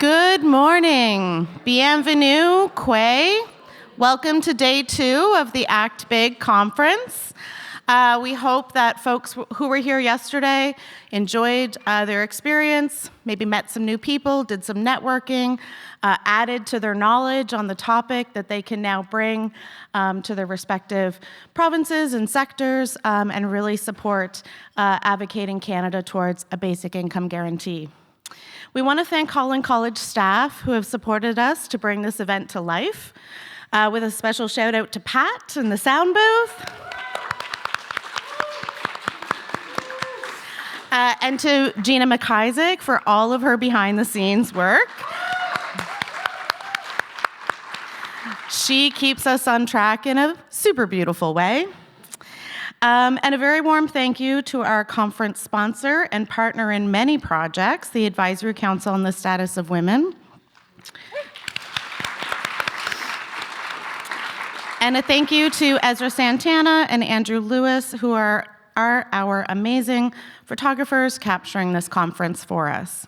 Good morning. Bienvenue, Quay. Welcome to day 2 of the Act Big conference. We hope that folks who were here yesterday enjoyed their experience, maybe met some new people, did some networking, added to their knowledge on the topic that they can now bring to their respective provinces and sectors and really support advocating Canada towards a basic income guarantee. We want to thank Holland College staff who have supported us to bring this event to life, with a special shout out to Pat in the sound booth. And to Gina McIsaac for all of her behind-the-scenes work. She keeps us on track in a super beautiful way. And a very warm thank you to our conference sponsor and partner in many projects, the Advisory Council on the Status of Women. And a thank you to Ezra Santana and Andrew Lewis, who are our amazing photographers capturing this conference for us.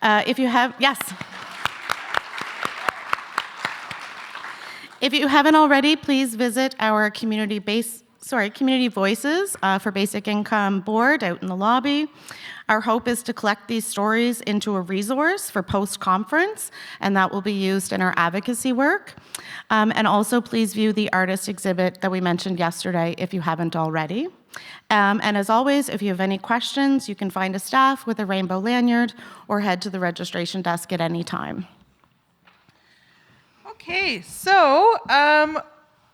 If you haven't already, please visit our Community Voices for Basic Income board out in the lobby. Our hope is to collect these stories into a resource for post-conference, and that will be used in our advocacy work. And also please view the artist exhibit that we mentioned yesterday if you haven't already. And as always, if you have any questions, you can find a staff with a rainbow lanyard or head to the registration desk at any time. Okay, so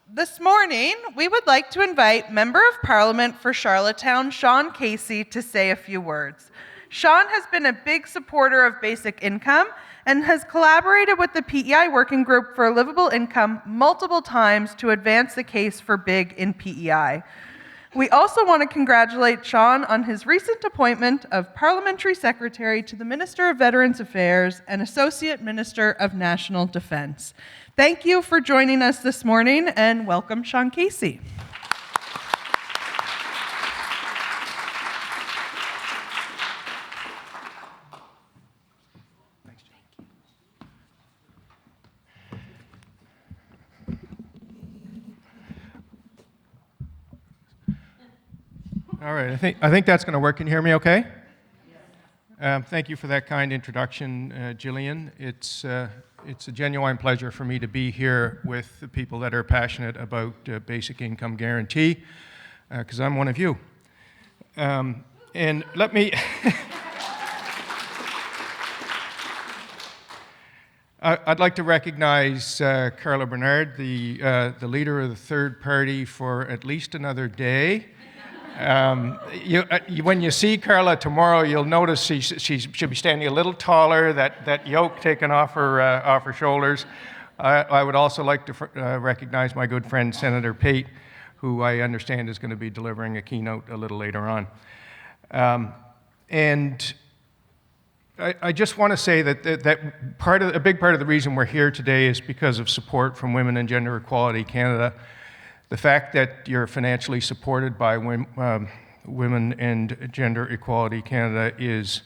this morning we would like to invite Member of Parliament for Charlottetown, Sean Casey, to say a few words. Sean has been a big supporter of basic income and has collaborated with the PEI Working Group for a Livable Income multiple times to advance the case for big in PEI. We also want to congratulate Sean on his recent appointment of Parliamentary Secretary to the Minister of Veterans Affairs and Associate Minister of National Defence. Thank you for joining us this morning, and welcome, Sean Casey. All right, I think that's going to work. Can you hear me okay? Thank you for that kind introduction, Gillian. It's a genuine pleasure for me to be here with the people that are passionate about basic income guarantee, because I'm one of you. And let me... I'd like to recognize Carla Bernard, the leader of the third party, for at least another day. When you see Carla tomorrow, you'll notice she'll be standing a little taller, that yoke taken off her shoulders. I would also like to recognize my good friend Senator Pate, who I understand is going to be delivering a keynote a little later on. And I just want to say that a big part of the reason we're here today is because of support from Women and Gender Equality Canada. The fact that you're financially supported by Women and Gender Equality Canada is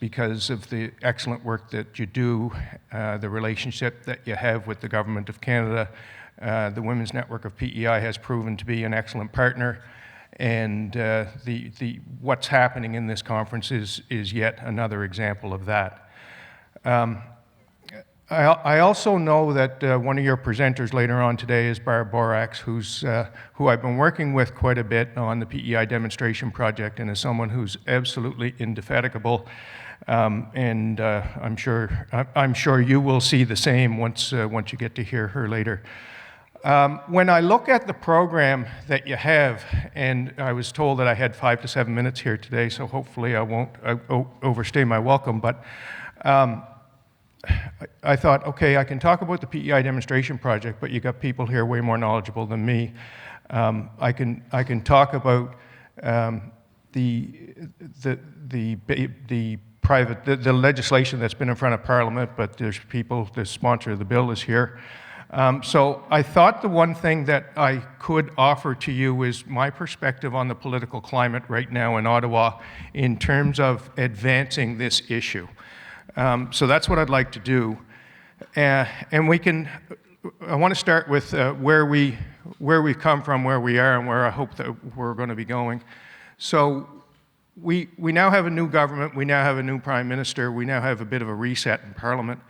because of the excellent work that you do, the relationship that you have with the Government of Canada. The Women's Network of PEI has proven to be an excellent partner, and what's happening in this conference is yet another example of that. I also know that one of your presenters later on today is Barb Borax, who I've been working with quite a bit on the PEI demonstration project, and is someone who's absolutely indefatigable. And I'm sure you will see the same once you get to hear her later. When I look at the program that you have, and I was told that I had 5 to 7 minutes here today, so hopefully I won't overstay my welcome, but I thought, okay, I can talk about the PEI demonstration project, but you got people here way more knowledgeable than me. I can talk about the legislation that's been in front of Parliament, but the sponsor of the bill is here. So I thought the one thing that I could offer to you is my perspective on the political climate right now in Ottawa in terms of advancing this issue. So that's what I'd like to do. And I want to start with where we've come from, where we are, and where I hope that we're going to be going. So we now have a new government, we now have a new prime minister, we now have a bit of a reset in Parliament.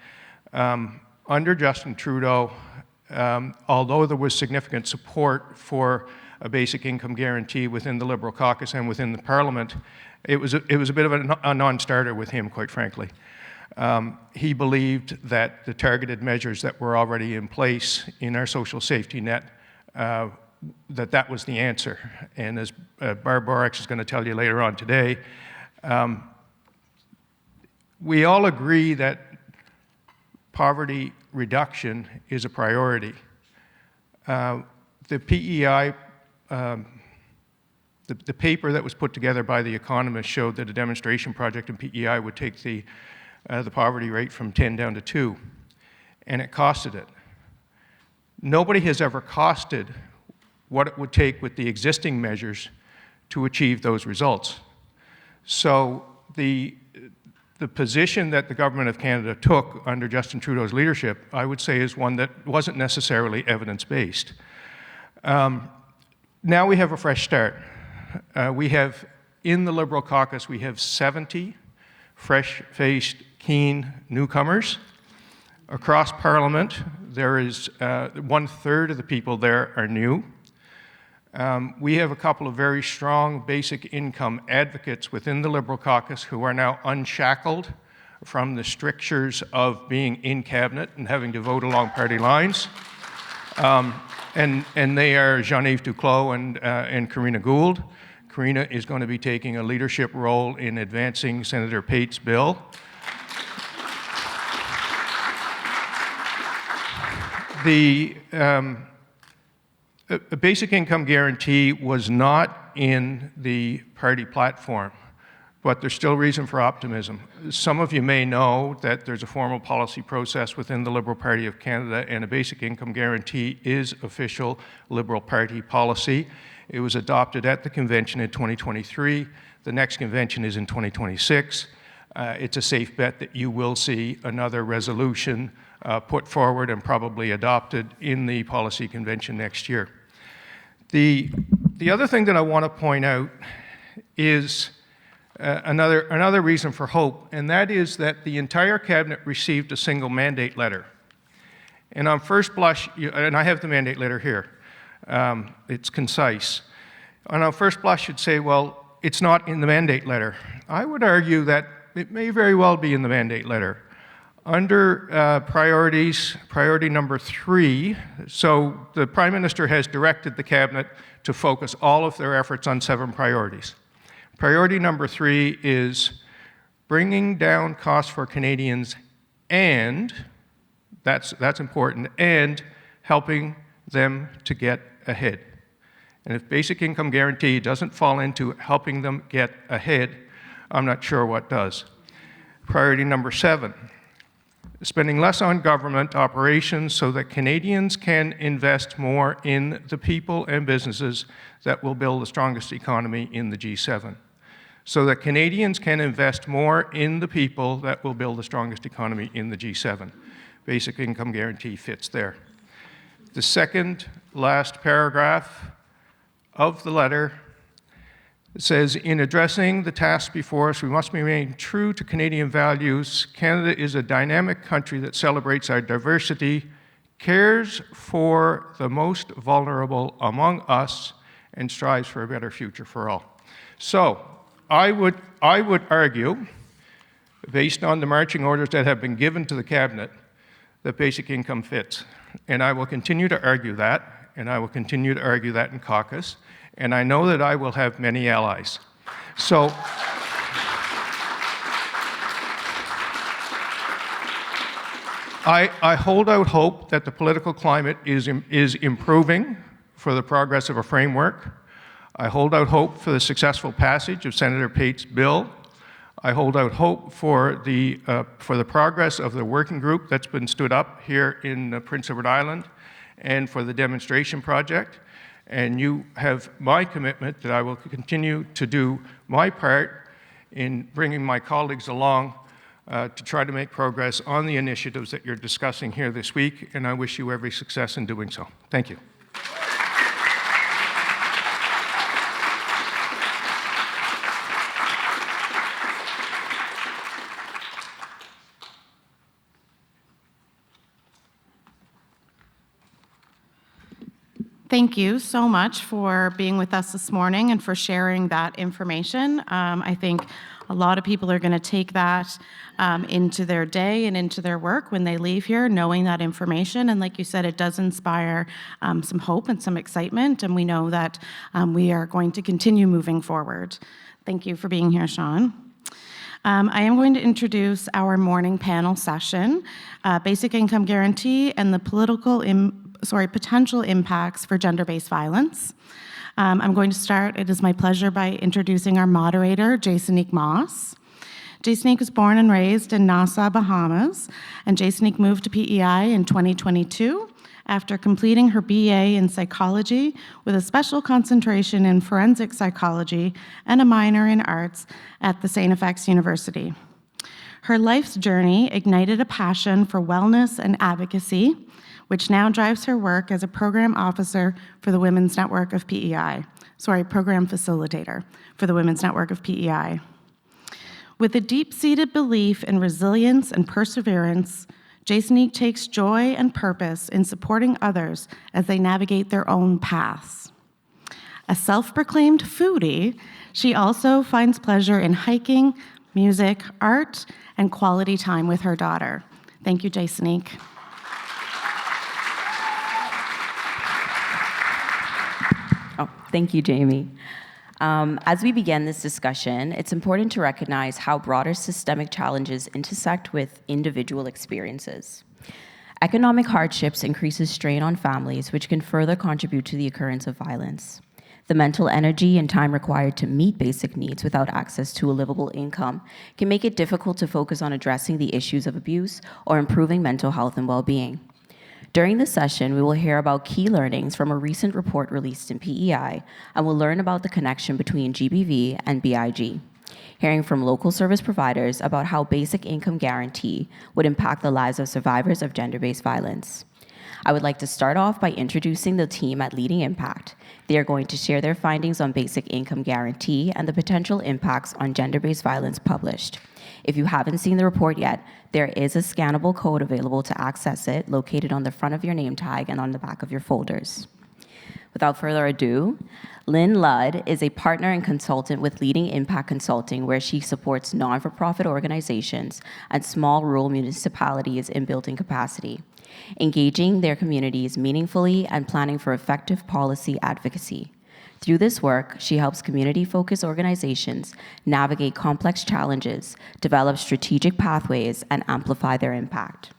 Under Justin Trudeau, although there was significant support for a basic income guarantee within the Liberal caucus and within the Parliament, it was a bit of a non-starter with him, quite frankly. He believed that the targeted measures that were already in place in our social safety net, that was the answer. And as Barb Borax is going to tell you later on today, we all agree that poverty reduction is a priority. The PEI, the paper that was put together by The Economist showed that a demonstration project in PEI would take the poverty rate from 10 down to 2, and it costed it. Nobody has ever costed what it would take with the existing measures to achieve those results. So the position that the Government of Canada took under Justin Trudeau's leadership, I would say, is one that wasn't necessarily evidence-based. Now we have a fresh start. We have, in the Liberal caucus, we have 70 fresh-faced, keen newcomers. Across Parliament, there is 1/3 of the people there are new. We have a couple of very strong basic income advocates within the Liberal caucus who are now unshackled from the strictures of being in cabinet and having to vote along party lines. And they are Jean-Yves Duclos and Karina Gould. Karina is going to be taking a leadership role in advancing Senator Pate's bill. The basic income guarantee was not in the party platform, but there's still reason for optimism. Some of you may know that there's a formal policy process within the Liberal Party of Canada, and a basic income guarantee is official Liberal Party policy. It was adopted at the convention in 2023. The next convention is in 2026. It's a safe bet that you will see another resolution put forward and probably adopted in the policy convention next year. The other thing that I want to point out is another reason for hope, and that is that the entire cabinet received a single mandate letter. And on first blush, and I have the mandate letter here, it's concise. And on first blush, you'd say, well, it's not in the mandate letter. I would argue that it may very well be in the mandate letter. Under priority number 3, so the Prime Minister has directed the Cabinet to focus all of their efforts on 7 priorities. Priority number 3 is bringing down costs for Canadians, and, that's important, and helping them to get ahead. And if basic income guarantee doesn't fall into helping them get ahead, I'm not sure what does. Priority number 7, spending less on government operations so that Canadians can invest more in the people and businesses that will build the strongest economy in the G7. So that Canadians can invest more in the people that will build the strongest economy in the G7. Basic income guarantee fits there. The second last paragraph of the letter says, in addressing the tasks before us, we must remain true to Canadian values. Canada is a dynamic country that celebrates our diversity, cares for the most vulnerable among us, and strives for a better future for all. So, I would argue, based on the marching orders that have been given to the Cabinet, that basic income fits. And I will continue to argue that, and I will continue to argue that in caucus, and I know that I will have many allies. So, I hold out hope that the political climate is improving for the progress of a framework. I hold out hope for the successful passage of Senator Pate's bill. I hold out hope for the progress of the working group that's been stood up here in Prince Edward Island, and for the demonstration project. And you have my commitment that I will continue to do my part in bringing my colleagues along to try to make progress on the initiatives that you're discussing here this week, and I wish you every success in doing so. Thank you. Thank you so much for being with us this morning and for sharing that information. I think a lot of people are going to take that into their day and into their work when they leave here, knowing that information. And like you said, it does inspire some hope and some excitement, and we know that we are going to continue moving forward. Thank you for being here, Sean. I am going to introduce our morning panel session, Basic Income Guarantee and the potential impacts for gender-based violence. I'm going to start, it is my pleasure, by introducing our moderator, Jaysonique Moss. Jaysonique was born and raised in Nassau, Bahamas, and Jaysonique moved to PEI in 2022 after completing her BA in psychology with a special concentration in forensic psychology and a minor in arts at the St. FX University. Her life's journey ignited a passion for wellness and advocacy, which now drives her work as a program officer for the Women's Network of PEI. Program facilitator for the Women's Network of PEI. With a deep-seated belief in resilience and perseverance, Jaysonique takes joy and purpose in supporting others as they navigate their own paths. A self-proclaimed foodie, she also finds pleasure in hiking, music, art, and quality time with her daughter. Thank you, Jaysonique. Thank you, Jamie. As we begin this discussion, it's important to recognize how broader systemic challenges intersect with individual experiences. Economic hardships increases strain on families, which can further contribute to the occurrence of violence. The mental energy and time required to meet basic needs without access to a livable income can make it difficult to focus on addressing the issues of abuse or improving mental health and well-being. During this session, we will hear about key learnings from a recent report released in PEI, and we'll learn about the connection between GBV and BIG, hearing from local service providers about how basic income guarantee would impact the lives of survivors of gender-based violence. I would like to start off by introducing the team at Leading Impact. They are going to share their findings on basic income guarantee and the potential impacts on gender-based violence published. If you haven't seen the report yet, there is a scannable code available to access it, located on the front of your name tag and on the back of your folders. Without further ado, Lynn Ludd is a partner and consultant with Leading Impact Consulting, where she supports non-for-profit organizations and small rural municipalities in building capacity, engaging their communities meaningfully and planning for effective policy advocacy. Through this work, she helps community-focused organizations navigate complex challenges, develop strategic pathways, and amplify their impact.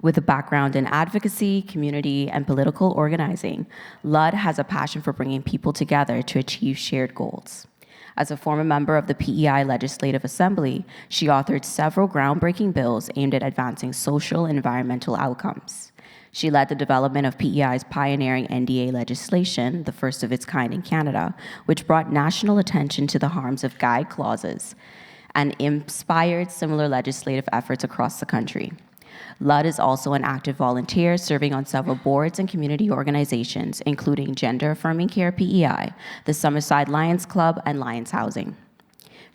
With a background in advocacy, community, and political organizing, Ludd has a passion for bringing people together to achieve shared goals. As a former member of the PEI Legislative Assembly, she authored several groundbreaking bills aimed at advancing social and environmental outcomes. She led the development of PEI's pioneering NDA legislation, the first of its kind in Canada, which brought national attention to the harms of guide clauses and inspired similar legislative efforts across the country. Ludd is also an active volunteer, serving on several boards and community organizations, including Gender Affirming Care PEI, the Summerside Lions Club, and Lions Housing.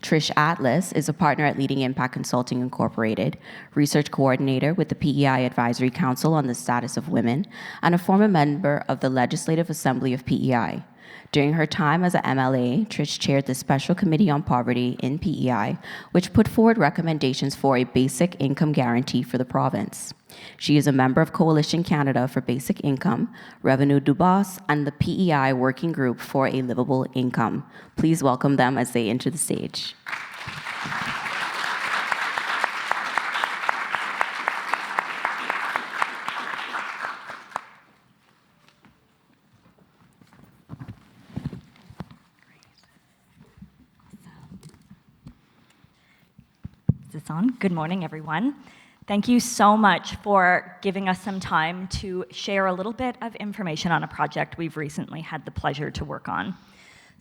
Trish Atlas is a partner at Leading Impact Consulting Incorporated, research coordinator with the PEI Advisory Council on the Status of Women, and a former member of the Legislative Assembly of PEI. During her time as a MLA, Trish chaired the Special Committee on Poverty in PEI, which put forward recommendations for a basic income guarantee for the province. She is a member of Coalition Canada for Basic Income, Revenue du Boss, and the PEI Working Group for a Livable Income. Please welcome them as they enter the stage. Is this on? Good morning, everyone. Thank you so much for giving us some time to share a little bit of information on a project we've recently had the pleasure to work on.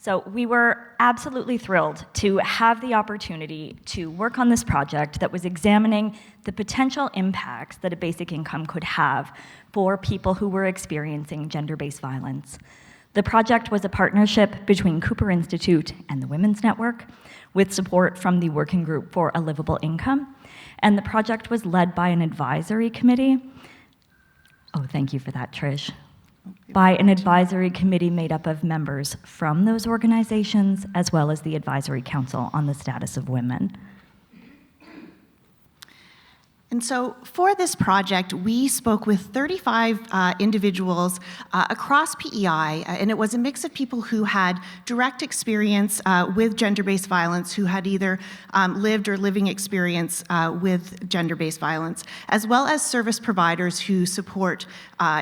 So we were absolutely thrilled to have the opportunity to work on this project that was examining the potential impacts that a basic income could have for people who were experiencing gender-based violence. The project was a partnership between Cooper Institute and the Women's Network, with support from the Working Group for a Livable Income, and the project was led by an advisory committee. Oh, thank you for that, Trish. By an advisory committee made up of members from those organizations, as well as the Advisory Council on the Status of Women. And so for this project, we spoke with 35 individuals across PEI, and it was a mix of people who had direct experience with gender-based violence, who had either lived or living experience with gender-based violence, as well as service providers who support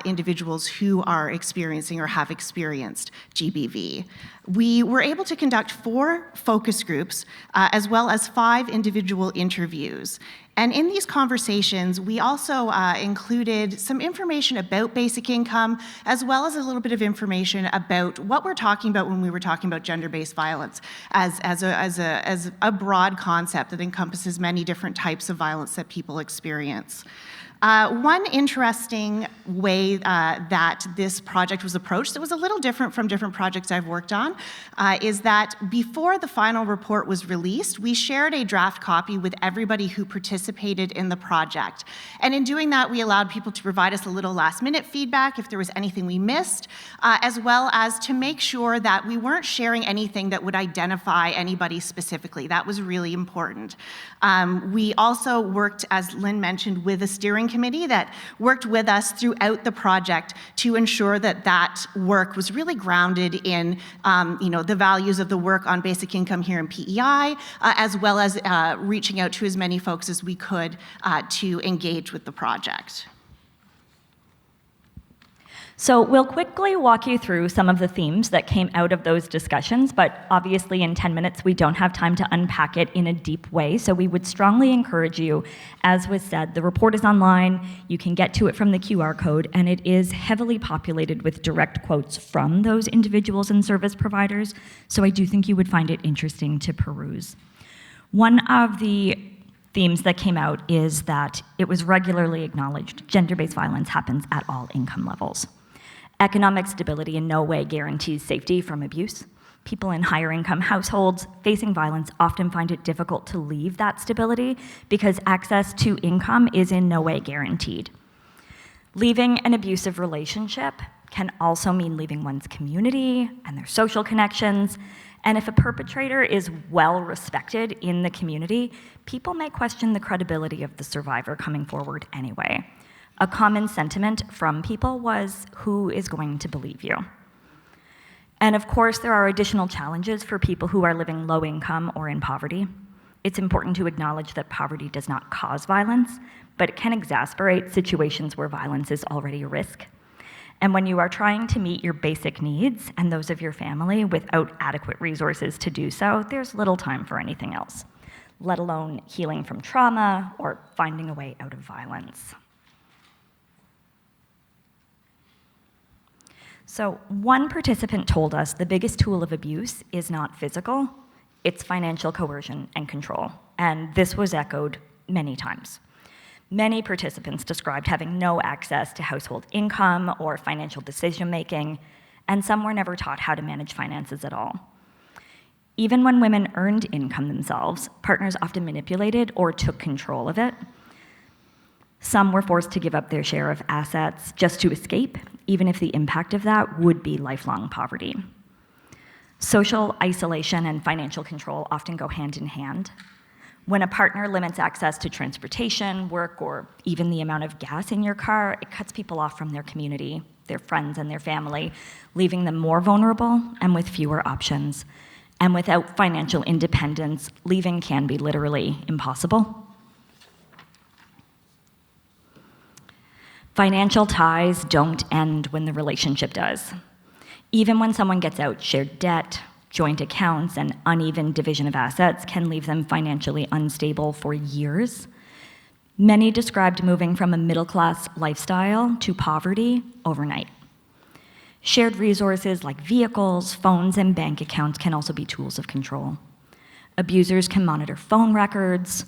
individuals who are experiencing or have experienced GBV. We were able to conduct 4 focus groups, as well as 5 individual interviews. And in these conversations, we also included some information about basic income, as well as a little bit of information about what we're talking about when we were talking about gender-based violence as a broad concept that encompasses many different types of violence that people experience. One interesting way that this project was approached that was a little different from different projects I've worked on is that before the final report was released, we shared a draft copy with everybody who participated in the project. And in doing that, we allowed people to provide us a little last-minute feedback if there was anything we missed, as well as to make sure that we weren't sharing anything that would identify anybody specifically. That was really important. We also worked, as Lynn mentioned, with a steering committee that worked with us throughout the project to ensure that that work was really grounded in the values of the work on basic income here in PEI, as well as reaching out to as many folks as we could to engage with the project. So we'll quickly walk you through some of the themes that came out of those discussions, but obviously in 10 minutes we don't have time to unpack it in a deep way, so we would strongly encourage you, as was said, the report is online, you can get to it from the QR code, and it is heavily populated with direct quotes from those individuals and service providers, so I do think you would find it interesting to peruse. One of the themes that came out is that it was regularly acknowledged gender-based violence happens at all income levels. Economic stability in no way guarantees safety from abuse. People in higher income households facing violence often find it difficult to leave that stability because access to income is in no way guaranteed. Leaving an abusive relationship can also mean leaving one's community and their social connections. And if a perpetrator is well respected in the community, people may question the credibility of the survivor coming forward anyway. A common sentiment from people was, who is going to believe you? And of course, there are additional challenges for people who are living low income or in poverty. It's important to acknowledge that poverty does not cause violence, but it can exacerbate situations where violence is already a risk. And when you are trying to meet your basic needs and those of your family without adequate resources to do so, there's little time for anything else, let alone healing from trauma or finding a way out of violence. So one participant told us the biggest tool of abuse is not physical, it's financial coercion and control. And this was echoed many times. Many participants described having no access to household income or financial decision-making, and some were never taught how to manage finances at all. Even when women earned income themselves, partners often manipulated or took control of it. Some were forced to give up their share of assets just to escape, even if the impact of that would be lifelong poverty. Social isolation and financial control often go hand in hand. When a partner limits access to transportation, work, or even the amount of gas in your car, it cuts people off from their community, their friends, and their family, leaving them more vulnerable and with fewer options. And without financial independence, leaving can be literally impossible. Financial ties don't end when the relationship does. Even when someone gets out, shared debt, joint accounts, and uneven division of assets can leave them financially unstable for years. Many described moving from a middle-class lifestyle to poverty overnight. Shared resources like vehicles, phones, and bank accounts can also be tools of control. Abusers can monitor phone records,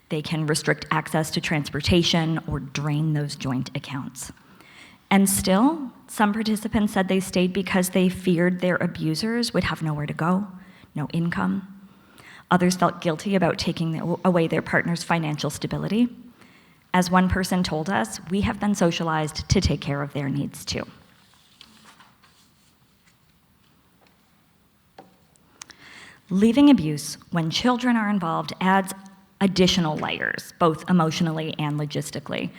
they can restrict access to transportation or drain those joint accounts. And still, some participants said they stayed because they feared their abusers would have nowhere to go, no income. Others felt guilty about taking away their partner's financial stability. As one person told us, we have been socialized to take care of their needs too. Leaving abuse when children are involved adds additional layers, both emotionally and logistically.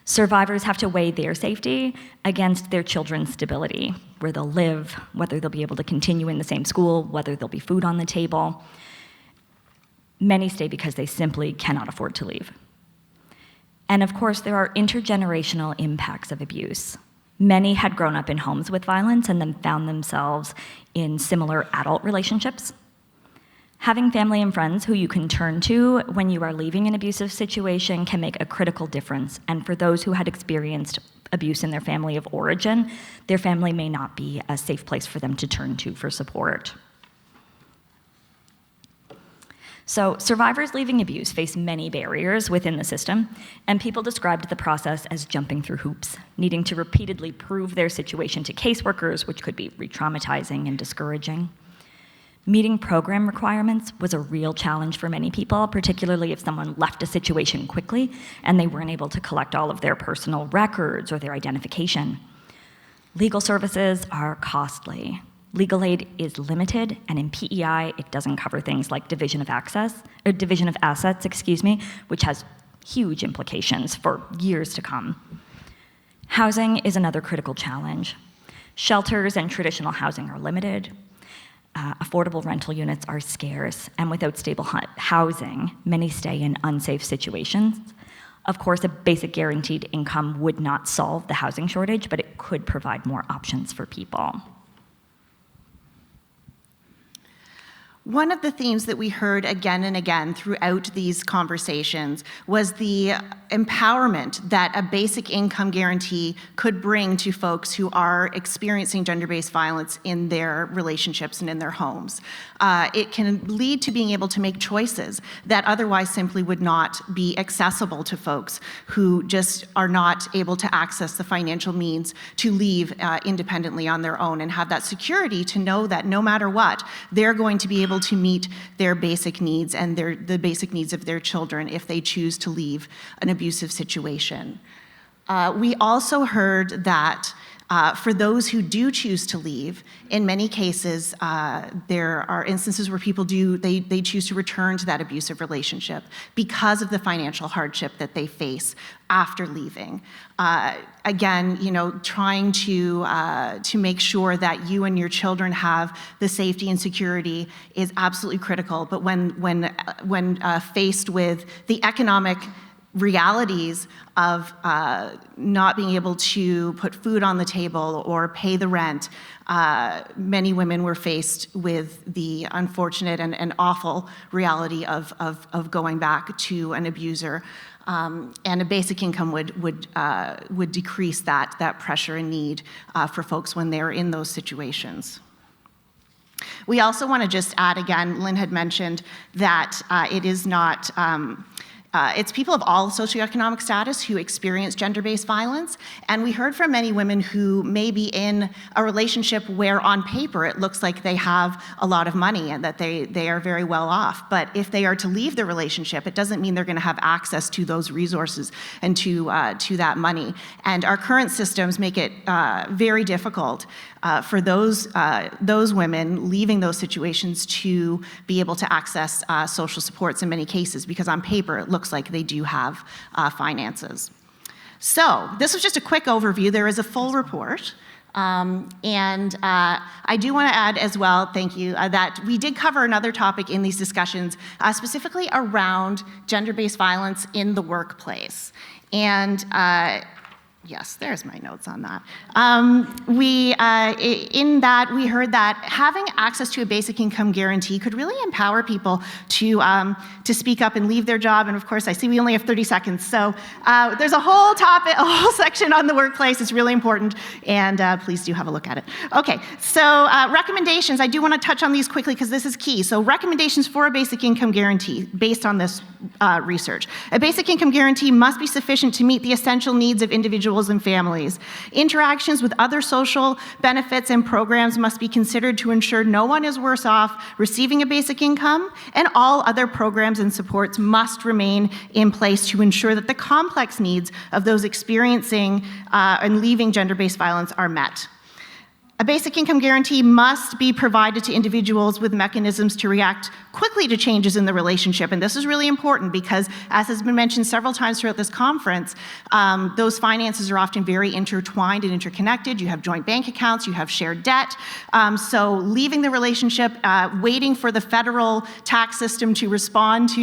Survivors have to weigh their safety against their children's stability, where they'll live, whether they'll be able to continue in the same school, whether there'll be food on the table. Many stay because they simply cannot afford to leave. And of course, there are intergenerational impacts of abuse. Many had grown up in homes with violence and then found themselves in similar adult relationships. Having family and friends who you can turn to when you are leaving an abusive situation can make a critical difference. And for those who had experienced abuse in their family of origin, their family may not be a safe place for them to turn to for support. So survivors leaving abuse face many barriers within the system, and people described the process as jumping through hoops, needing to repeatedly prove their situation to caseworkers, which could be re-traumatizing and discouraging. Meeting program requirements was a real challenge for many people, particularly if someone left a situation quickly and they weren't able to collect all of their personal records or their identification. Legal services are costly. Legal aid is limited, and in PEI, it doesn't cover things like division of assets, which has huge implications for years to come. Housing is another critical challenge. Shelters and traditional housing are limited. Affordable rental units are scarce, and without stable housing, many stay in unsafe situations. Of course, a basic guaranteed income would not solve the housing shortage, but it could provide more options for people. One of the themes that we heard again and again throughout these conversations was the empowerment that a basic income guarantee could bring to folks who are experiencing gender-based violence in their relationships and in their homes. It can lead to being able to make choices that otherwise simply would not be accessible to folks who just are not able to access the financial means to leave independently on their own and have that security to know that no matter what, they're going to be able to meet their basic needs and the basic needs of their children if they choose to leave an abusive situation. We also heard that for those who do choose to leave, in many cases, there are instances where people they choose to return to that abusive relationship because of the financial hardship that they face after leaving. Again, trying to make sure that you and your children have the safety and security is absolutely critical. But when faced with the economic realities of not being able to put food on the table or pay the rent, many women were faced with the unfortunate and awful reality of going back to an abuser. And a basic income would decrease that pressure and need for folks when they're in those situations. We also want to just add again, Lynn had mentioned that it is not it's people of all socioeconomic status who experience gender-based violence, and we heard from many women who may be in a relationship where on paper it looks like they have a lot of money and that they are very well off, but if they are to leave the relationship, it doesn't mean they're going to have access to those resources and to that money. And our current systems make it very difficult for those women leaving those situations to be able to access social supports in many cases, because on paper it looks like they do have finances. So this was just a quick overview. There is a full report. And I do want to add as well, thank you, that we did cover another topic in these discussions, specifically around gender-based violence in the workplace. And Yes, there's my notes on that. In that, we heard that having access to a basic income guarantee could really empower people to speak up and leave their job. And of course, I see we only have 30 seconds. So there's a whole topic, a whole section on the workplace. It's really important. And please do have a look at it. Okay, so recommendations. I do want to touch on these quickly because this is key. So recommendations for a basic income guarantee based on this research. A basic income guarantee must be sufficient to meet the essential needs of individuals and families. Interactions with other social benefits and programs must be considered to ensure no one is worse off receiving a basic income, and all other programs and supports must remain in place to ensure that the complex needs of those experiencing and leaving gender-based violence are met. A basic income guarantee must be provided to individuals with mechanisms to react quickly to changes in the relationship. And this is really important because, as has been mentioned several times throughout this conference, those finances are often very intertwined and interconnected. You have joint bank accounts, you have shared debt. So leaving the relationship, waiting for the federal tax system to respond to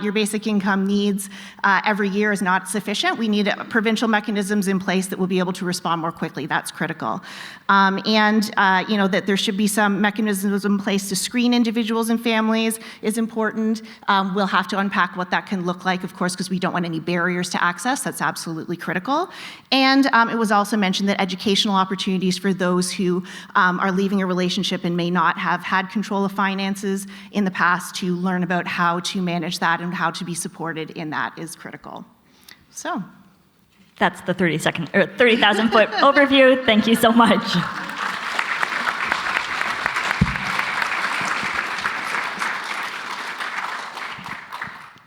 your basic income needs every year is not sufficient. We need provincial mechanisms in place that will be able to respond more quickly. That's critical. That there should be some mechanisms in place to screen individuals and families is important. We'll have to unpack what that can look like, of course, because we don't want any barriers to access. That's absolutely critical. And it was also mentioned that educational opportunities for those who are leaving a relationship and may not have had control of finances in the past to learn about how to manage that and how to be supported in that is critical. So. That's the 30,000-foot overview. Thank you so much.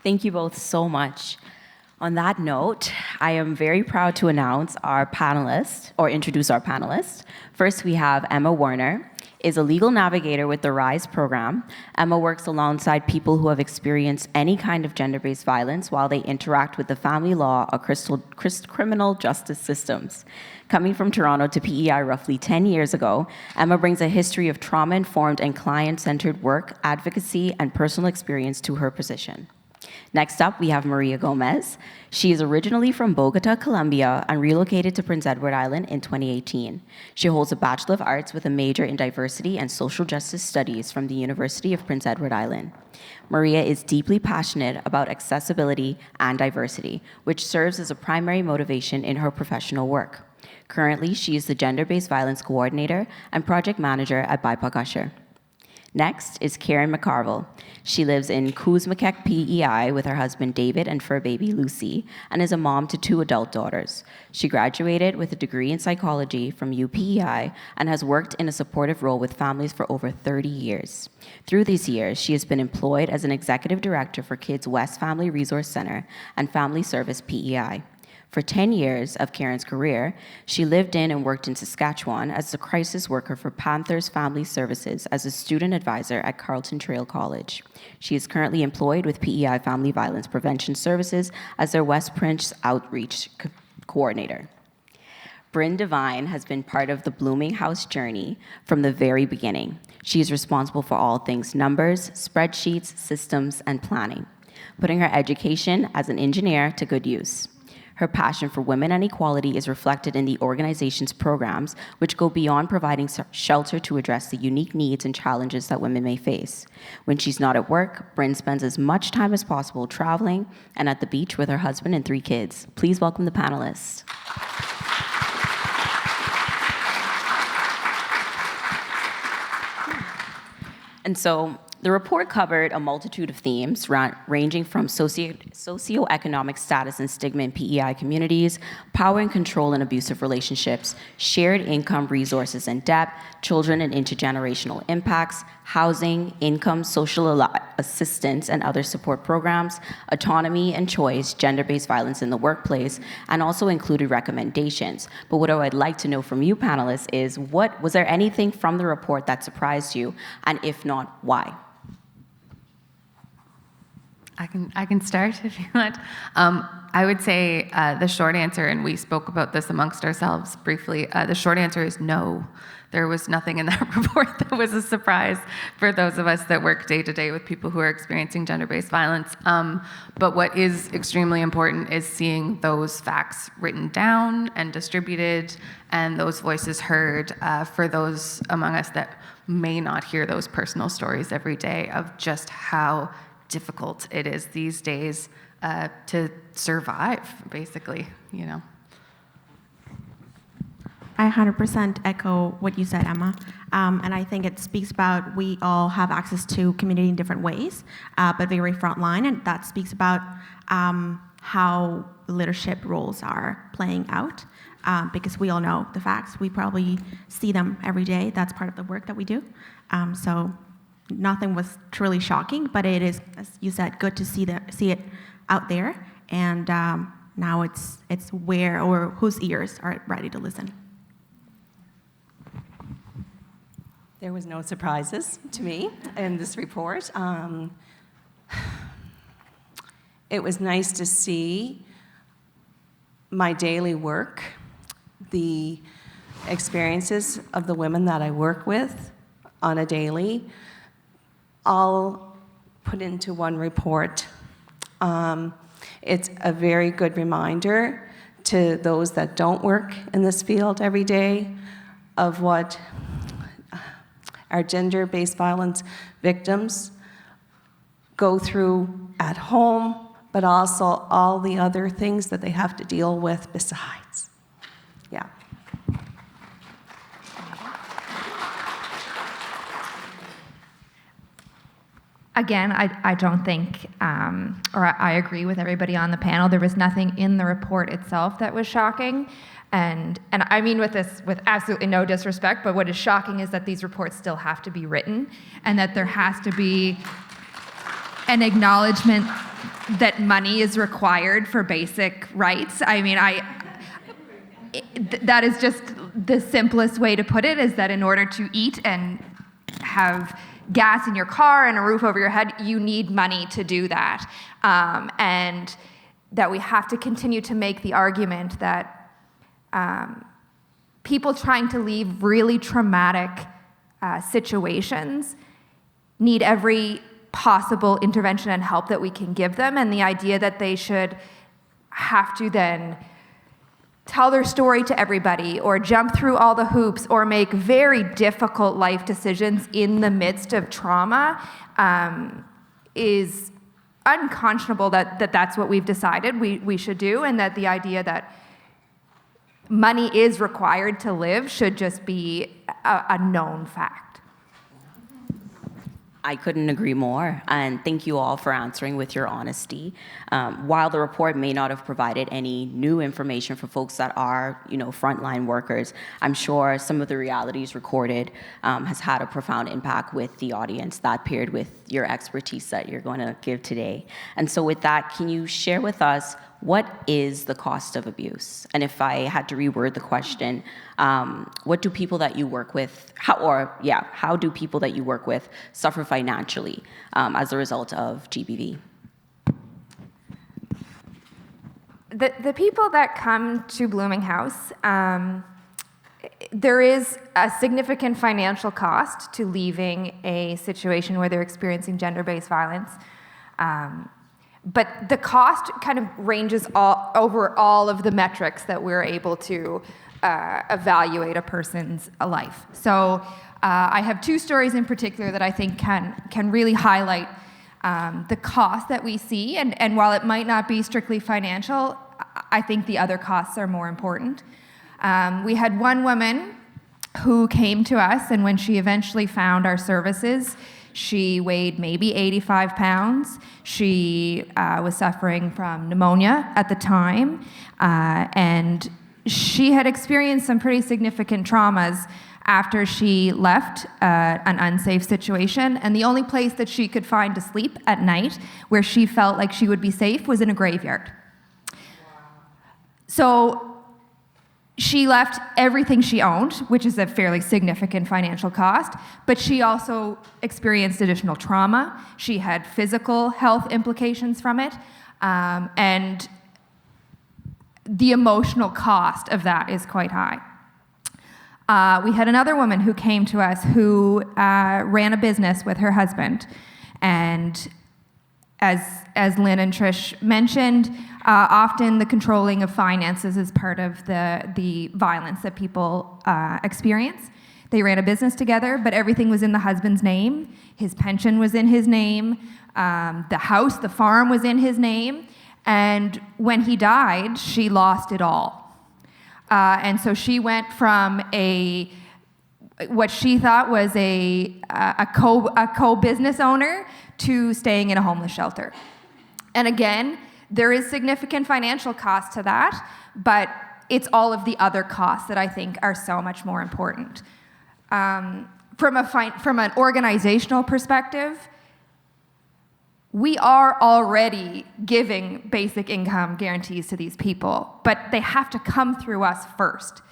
Thank you both so much. On that note, I am very proud to announce our panelists, or introduce our panelists. First, we have Emma Warner, is a legal navigator with the RISE program. Emma works alongside people who have experienced any kind of gender-based violence while they interact with the family law or criminal justice systems. Coming from Toronto to PEI roughly 10 years ago, Emma brings a history of trauma-informed and client-centered work, advocacy, and personal experience to her position. Next up, we have Maria Gomez. She is originally from Bogota, Colombia, and relocated to Prince Edward Island in 2018. She holds a Bachelor of Arts with a major in Diversity and Social Justice Studies from the University of Prince Edward Island. Maria is deeply passionate about accessibility and diversity, which serves as a primary motivation in her professional work. Currently, she is the Gender-Based Violence Coordinator and Project Manager at BIPOC Usher. Next is Karen McCarville. She lives in Kuzmakek, PEI with her husband David and fur baby Lucy, and is a mom to 2 adult daughters. She graduated with a degree in psychology from UPEI and has worked in a supportive role with families for over 30 years. Through these years, she has been employed as an executive director for Kids West Family Resource Center and Family Service PEI. For 10 years of Karen's career, she lived in and worked in Saskatchewan as a crisis worker for Panthers Family Services as a student advisor at Carleton Trail College. She is currently employed with PEI Family Violence Prevention Services as their West Prince Outreach Coordinator. Bryn Devine has been part of the Blooming House journey from the very beginning. She is responsible for all things numbers, spreadsheets, systems, and planning, putting her education as an engineer to good use. Her passion for women and equality is reflected in the organization's programs, which go beyond providing shelter to address the unique needs and challenges that women may face. When she's not at work, Bryn spends as much time as possible traveling and at the beach with her husband and 3 kids. Please welcome the panelists. And so, the report covered a multitude of themes ranging from socioeconomic status and stigma in PEI communities, power and control in abusive relationships, shared income, resources and debt, children and intergenerational impacts, housing, income, social assistance and other support programs, autonomy and choice, gender-based violence in the workplace, and also included recommendations. But what I would like to know from you panelists is, was there anything from the report that surprised you, and if not, why? I can start if you want. I would say the short answer, and we spoke about this amongst ourselves briefly, the short answer is no. There was nothing in that report that was a surprise for those of us that work day to day with people who are experiencing gender-based violence. But what is extremely important is seeing those facts written down and distributed and those voices heard for those among us that may not hear those personal stories every day of just how difficult it is these days to survive, basically, you know. I 100% echo what you said, Emma. And I think it speaks about we all have access to community in different ways, but very frontline, and that speaks about how leadership roles are playing out, because we all know the facts. We probably see them every day. That's part of the work that we do. So nothing was truly shocking, but it is, as you said, good to see it out there. And now it's where or whose ears are ready to listen. There was no surprises to me in this report. It was nice to see my daily work, the experiences of the women that I work with on a daily, all put into one report. It's a very good reminder to those that don't work in this field every day of what our gender-based violence victims go through at home, but also all the other things that they have to deal with besides. Yeah. Again, I don't think, or I agree with everybody on the panel. There was nothing in the report itself that was shocking. And I mean with this with absolutely no disrespect, but what is shocking is that these reports still have to be written and that there has to be an acknowledgement that money is required for basic rights. I mean, that is just the simplest way to put it, is that in order to eat and have gas in your car and a roof over your head, you need money to do that. And that we have to continue to make the argument that people trying to leave really traumatic situations need every possible intervention and help that we can give them, and the idea that they should have to then tell their story to everybody or jump through all the hoops or make very difficult life decisions in the midst of trauma is unconscionable that's what we've decided we should do, and that the idea that money is required to live should just be a known fact. I couldn't agree more, and thank you all for answering with your honesty. While the report may not have provided any new information for folks that are, frontline workers, I'm sure some of the realities recorded has had a profound impact with the audience that paired with your expertise that you're going to give today. And so with that, can you share with us what is the cost of abuse? And if I had to reword the question, what do people that you work with, how do people that you work with suffer financially as a result of GBV? The people that come to Blooming House, there is a significant financial cost to leaving a situation where they're experiencing gender-based violence. But the cost kind of ranges over all of the metrics that we're able to evaluate a person's life. So I have two stories in particular that I think can really highlight the cost that we see. And while it might not be strictly financial, I think the other costs are more important. We had one woman who came to us, and when she eventually found our services, she weighed maybe 85 pounds. She was suffering from pneumonia at the time, and she had experienced some pretty significant traumas after she left an unsafe situation, and the only place that she could find to sleep at night where she felt like she would be safe was in a graveyard. So She left everything she owned, which is a fairly significant financial cost, but she also experienced additional trauma. She had physical health implications from it, and the emotional cost of that is quite high. We had another woman who came to us who ran a business with her husband, and as Lynn and Trish mentioned, often the controlling of finances is part of the violence that people experience. They ran a business together, but everything was in the husband's name. His pension was in his name. The house, the farm was in his name. And when he died, she lost it all. And so she went from what she thought was a co-business owner to staying in a homeless shelter. And again, there is significant financial cost to that, but it's all of the other costs that I think are so much more important. From an organizational perspective, we are already giving basic income guarantees to these people, but they have to come through us first.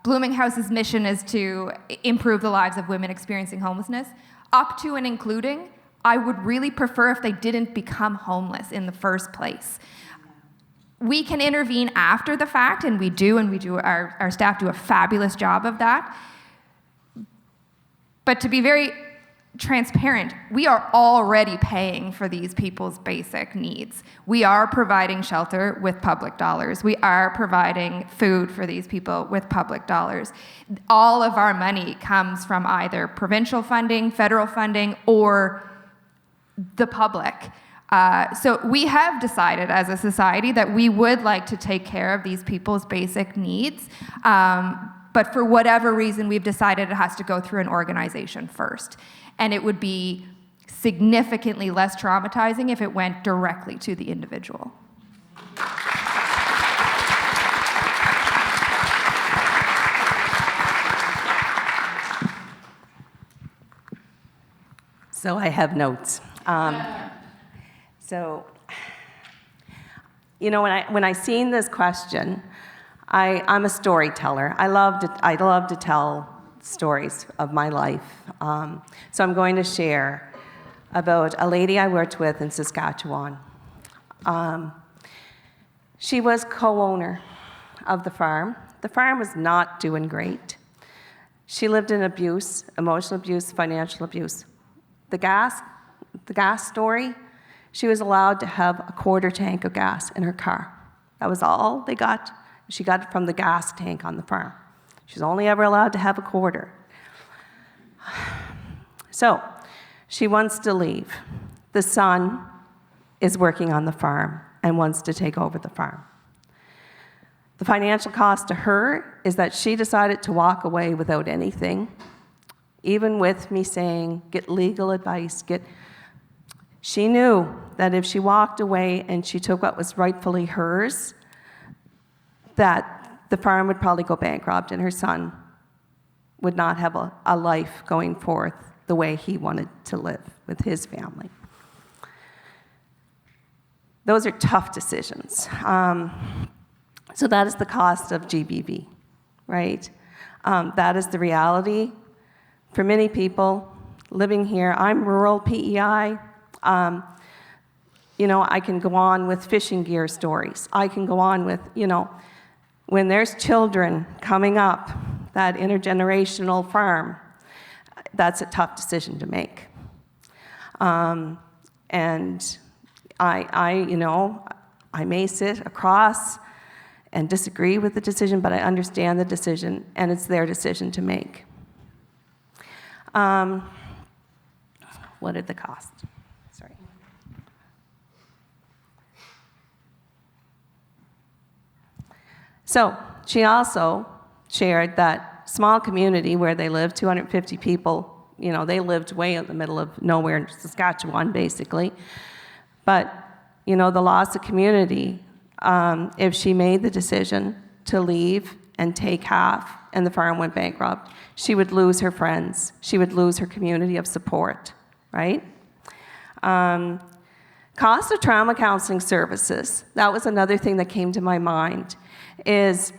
Blooming House's mission is to improve the lives of women experiencing homelessness, up to and including. I would really prefer if they didn't become homeless in the first place. We can intervene after the fact, and we do, our staff do a fabulous job of that. But to be very transparent, we are already paying for these people's basic needs. We are providing shelter with public dollars. We are providing food for these people with public dollars. All of our money comes from either provincial funding, federal funding, or the public. So we have decided as a society that we would like to take care of these people's basic needs, but for whatever reason, we've decided it has to go through an organization first. And it would be significantly less traumatizing if it went directly to the individual. So I have notes. So, you know, when I seen this question, I'm a storyteller. I love to tell stories of my life. So I'm going to share about a lady I worked with in Saskatchewan. She was co-owner of the farm. The farm was not doing great. She lived in abuse, emotional abuse, financial abuse. The gas story, she was allowed to have a quarter tank of gas in her car. That was all they got. She got it from the gas tank on the farm. She was only ever allowed to have a quarter. So she wants to leave. The son is working on the farm and wants to take over the farm. The financial cost to her is that she decided to walk away without anything, even with me saying, get legal advice, She knew that if she walked away and she took what was rightfully hers, that the farm would probably go bankrupt and her son would not have a life going forth the way he wanted to live with his family. Those are tough decisions. So that is the cost of GBV, right? That is the reality. For many people living here, I'm rural PEI. You know, I can go on with fishing gear stories. I can go on with, you know, when there's children coming up, that intergenerational farm, that's a tough decision to make. And you know, I may sit across and disagree with the decision, but I understand the decision, and it's their decision to make. What are the costs? Sorry. So she also shared that small community where they live, 250 people, you know, they lived way in the middle of nowhere in Saskatchewan, basically. But, you know, the loss of community, if she made the decision to leave and take half and the farm went bankrupt, she would lose her friends. She would lose her community of support, right? Cost of trauma counseling services, that was another thing that came to my mind, is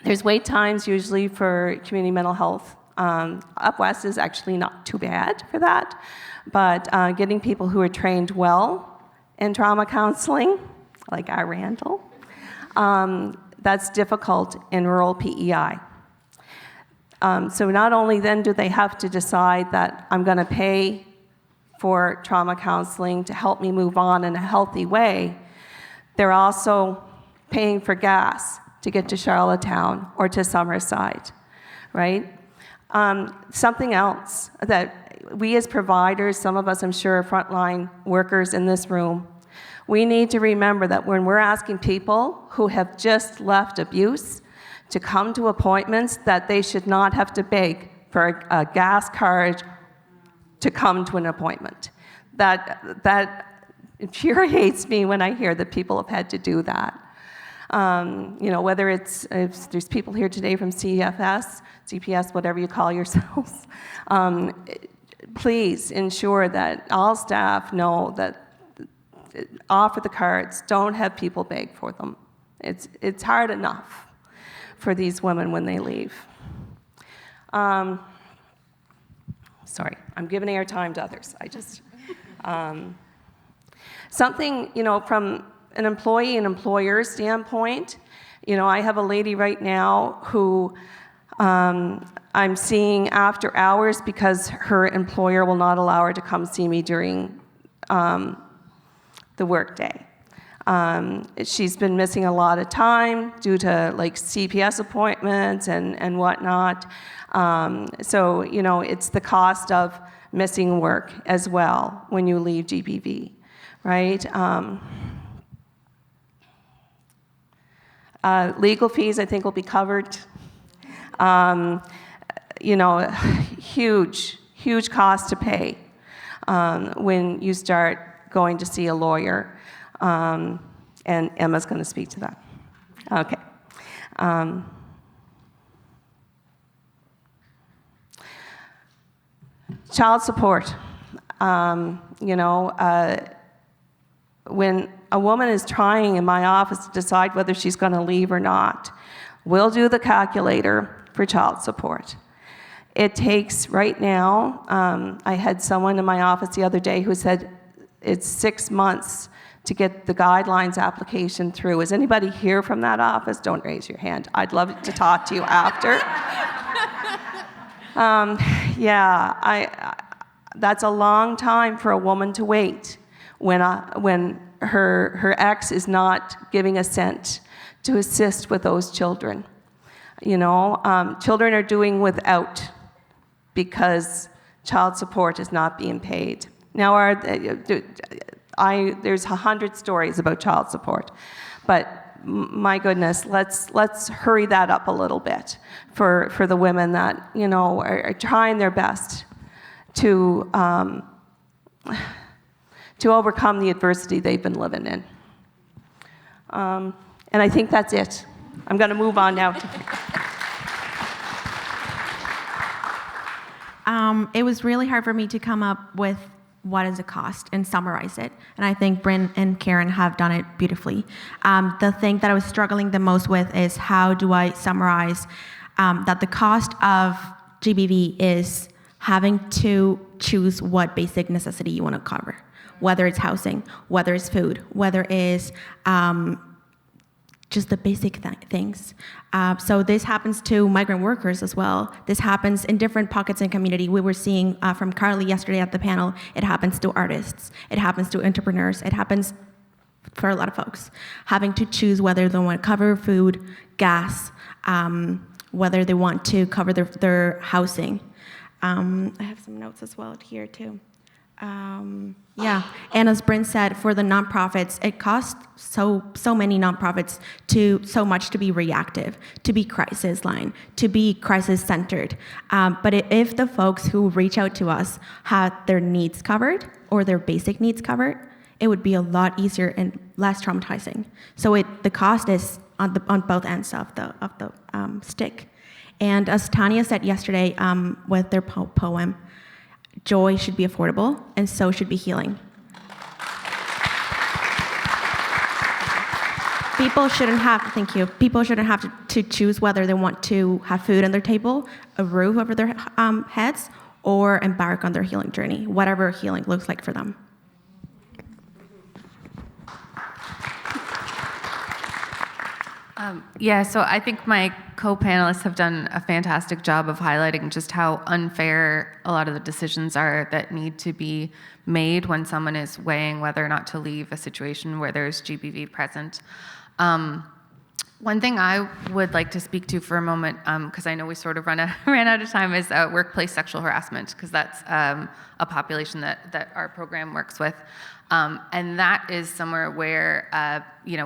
There's wait times usually for community mental health. Up west is actually not too bad for that, but getting people who are trained well in trauma counseling, like our Randall, that's difficult in rural PEI. So not only then do they have to decide that I'm going to pay for trauma counseling to help me move on in a healthy way, they're also paying for gas to get to Charlottetown or to Summerside, right? Something else that we as providers, some of us I'm sure are frontline workers in this room, we need to remember that when we're asking people who have just left abuse to come to appointments, that they should not have to beg for a gas card to come to an appointment. That infuriates me when I hear that people have had to do that. Whether if there's people here today from CFS, CPS, whatever you call yourselves, please ensure that all staff know that offer the cards, don't have people beg for them. It's hard enough for these women when they leave. Sorry, I'm giving airtime to others. Something, from an employee and employer standpoint, I have a lady right now who I'm seeing after hours because her employer will not allow her to come see me during the workday. She's been missing a lot of time due to CPS appointments and whatnot. So, it's the cost of missing work as well when you leave GBV, right? Legal fees, I think, will be covered. Huge cost to pay when you start going to see a lawyer. And Emma's going to speak to that. Okay. Child support. When a woman is trying in my office to decide whether she's going to leave or not, we'll do the calculator for child support. It takes, right now, I had someone in my office the other day who said it's 6 months to get the guidelines application through. Is anybody here from that office? Don't raise your hand. I'd love to talk to you after. That's a long time for a woman to wait when her ex is not giving a cent to assist with those children. Children are doing without because child support is not being paid. Now, there's 100 stories about child support, but my goodness, let's hurry that up a little bit for the women that are trying their best to overcome the adversity they've been living in. And I think that's it. I'm going to move on now. It was really hard for me to come up with what is the cost and summarize it. And I think Bryn and Karen have done it beautifully. The thing that I was struggling the most with is how do I summarize that the cost of GBV is having to choose what basic necessity you want to cover, whether it's housing, whether it's food, whether it's just the basic things. So this happens to migrant workers as well. This happens in different pockets in community. We were seeing from Carly yesterday at the panel, it happens to artists, it happens to entrepreneurs, it happens for a lot of folks, having to choose whether they want to cover food, gas, whether they want to cover their housing. I have some notes as well here too. And as Bryn said, for the nonprofits, it costs so many nonprofits so much to be reactive, to be crisis line, to be crisis centered. But if the folks who reach out to us had their needs covered or their basic needs covered, it would be a lot easier and less traumatizing. So the cost is on both ends of the stick. And as Tanya said yesterday with their poem, joy should be affordable, and so should be healing. People shouldn't have, thank you, people shouldn't have to choose whether they want to have food on their table, a roof over their heads, or embark on their healing journey, whatever healing looks like for them. Yeah, so I think my co-panelists have done a fantastic job of highlighting just how unfair a lot of the decisions are that need to be made when someone is weighing whether or not to leave a situation where there's GBV present. One thing I would like to speak to for a moment, because I know we sort of ran out of time, is workplace sexual harassment, because that's a population that our program works with. And that is somewhere where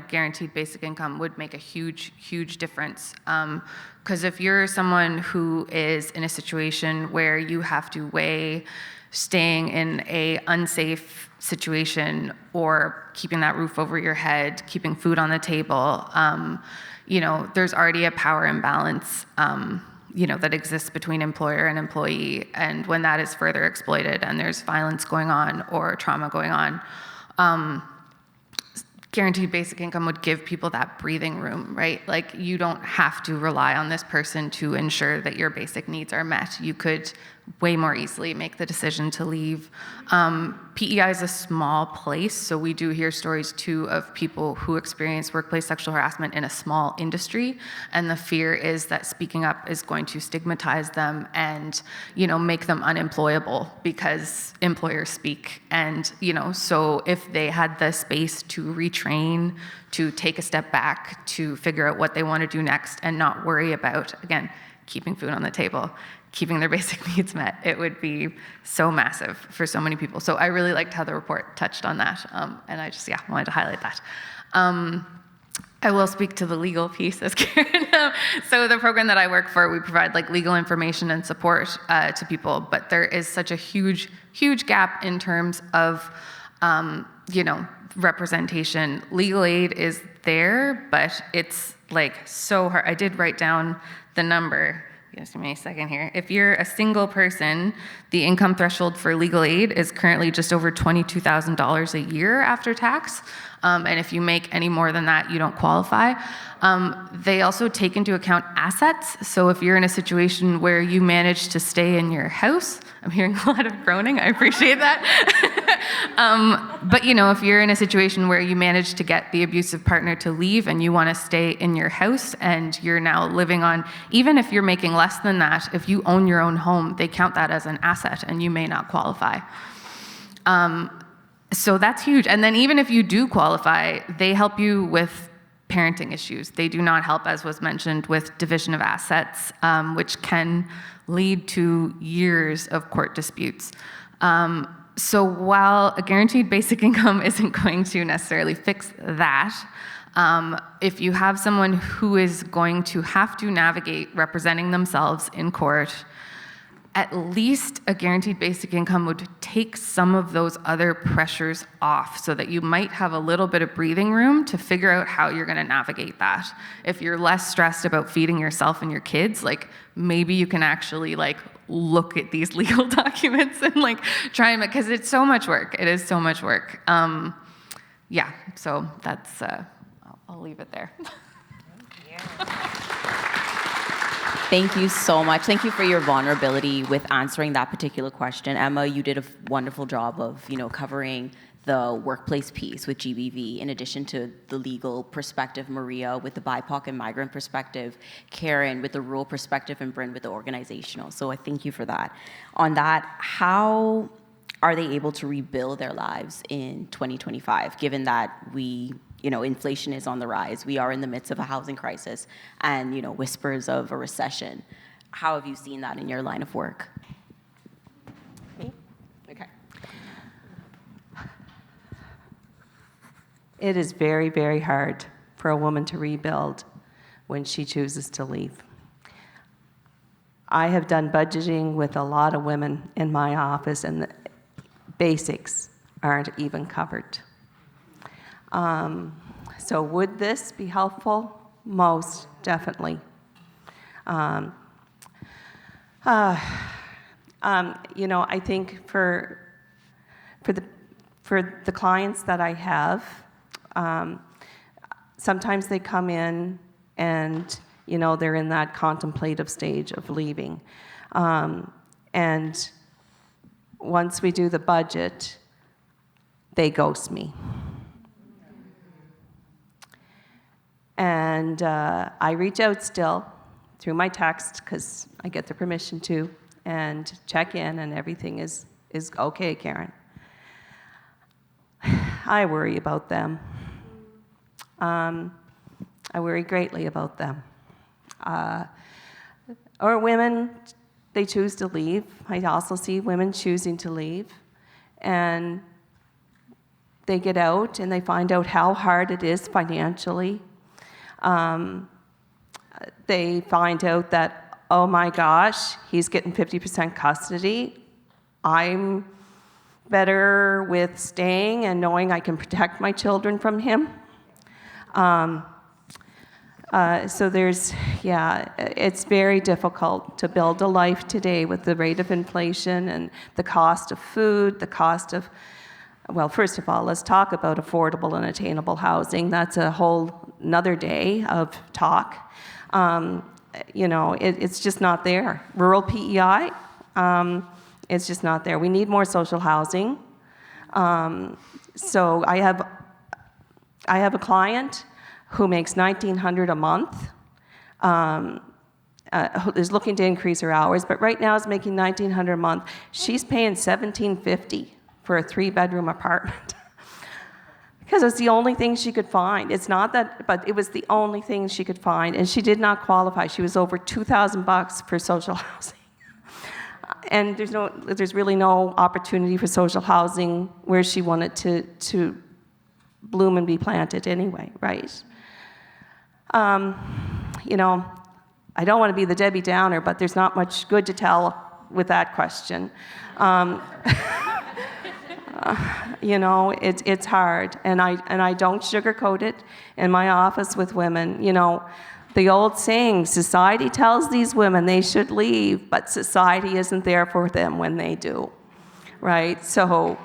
guaranteed basic income would make a huge, huge difference. Because if you're someone who is in a situation where you have to weigh staying in a unsafe situation or keeping that roof over your head, keeping food on the table, there's already a power imbalance that exists between employer and employee. And when that is further exploited and there's violence going on or trauma going on, guaranteed basic income would give people that breathing room, right? Like, you don't have to rely on this person to ensure that your basic needs are met. You could way more easily make the decision to leave. PEI is a small place, so we do hear stories too of people who experience workplace sexual harassment in a small industry, and the fear is that speaking up is going to stigmatize them and make them unemployable because employers speak. And so if they had the space to retrain, to take a step back, to figure out what they want to do next and not worry about, again, keeping food on the table, keeping their basic needs met, it would be so massive for so many people. So I really liked how the report touched on that, and I just wanted to highlight that. I will speak to the legal piece, as Karen. So the program that I work for, we provide legal information and support to people, but there is such a huge, huge gap in terms of representation. Legal aid is there, but it's so hard. I did write down the number. Just give me a second here. If you're a single person, the income threshold for legal aid is currently just over $22,000 a year after tax. And if you make any more than that, you don't qualify. They also take into account assets. So if you're in a situation where you manage to stay in your house, I'm hearing a lot of groaning, I appreciate that. But if you're in a situation where you manage to get the abusive partner to leave and you want to stay in your house and you're now living on, even if you're making less than that, if you own your own home, they count that as an asset and you may not qualify. So that's huge. And then even if you do qualify, they help you with parenting issues. They do not help, as was mentioned, with division of assets, which can lead to years of court disputes. So while a guaranteed basic income isn't going to necessarily fix that, if you have someone who is going to have to navigate representing themselves in court, at least a guaranteed basic income would take some of those other pressures off so that you might have a little bit of breathing room to figure out how you're going to navigate that. If you're less stressed about feeding yourself and your kids, maybe you can actually look at these legal documents and try and, because it's so much work. It is so much work. So that's, I'll leave it there. Thank you so much. Thank you for your vulnerability with answering that particular question. Emma, you did a wonderful job of, covering the workplace piece with GBV, in addition to the legal perspective, Maria with the BIPOC and migrant perspective, Karen with the rural perspective, and Bryn with the organizational. So I thank you for that. On that, how are they able to rebuild their lives in 2025, given that inflation is on the rise? We are in the midst of a housing crisis and, whispers of a recession. How have you seen that in your line of work? Me? Okay. It is very, very hard for a woman to rebuild when she chooses to leave. I have done budgeting with a lot of women in my office, and the basics aren't even covered. So would this be helpful? Most definitely. I think for the clients that I have, sometimes they come in and, they're in that contemplative stage of leaving. And once we do the budget, they ghost me. And I reach out still through my text, because I get the permission to, and check in, and everything is okay, Karen. I worry about them. I worry greatly about them. Or women, they choose to leave. I also see women choosing to leave. And they get out and they find out how hard it is financially. They find out that, oh my gosh, he's getting 50% custody. I'm better with staying and knowing I can protect my children from him. So it's very difficult to build a life today with the rate of inflation and the cost of food, the cost of, well, first of all, let's talk about affordable and attainable housing. That's a whole another day of talk. It's just not there. Rural PEI, it's just not there. We need more social housing. So I have a client who makes $1,900 a month, is looking to increase her hours, but right now is making $1,900 a month. She's paying $1,750 for a 3-bedroom apartment because it's the only thing she could find. It's not that, but it was the only thing she could find, and she did not qualify. She was over $2,000 for social housing. And there's really no opportunity for social housing where she wanted to bloom and be planted anyway, right? I don't want to be the Debbie Downer, but there's not much good to tell with that question. It's hard, and I don't sugarcoat it in my office with women. The old saying, society tells these women they should leave, but society isn't there for them when they do, right? So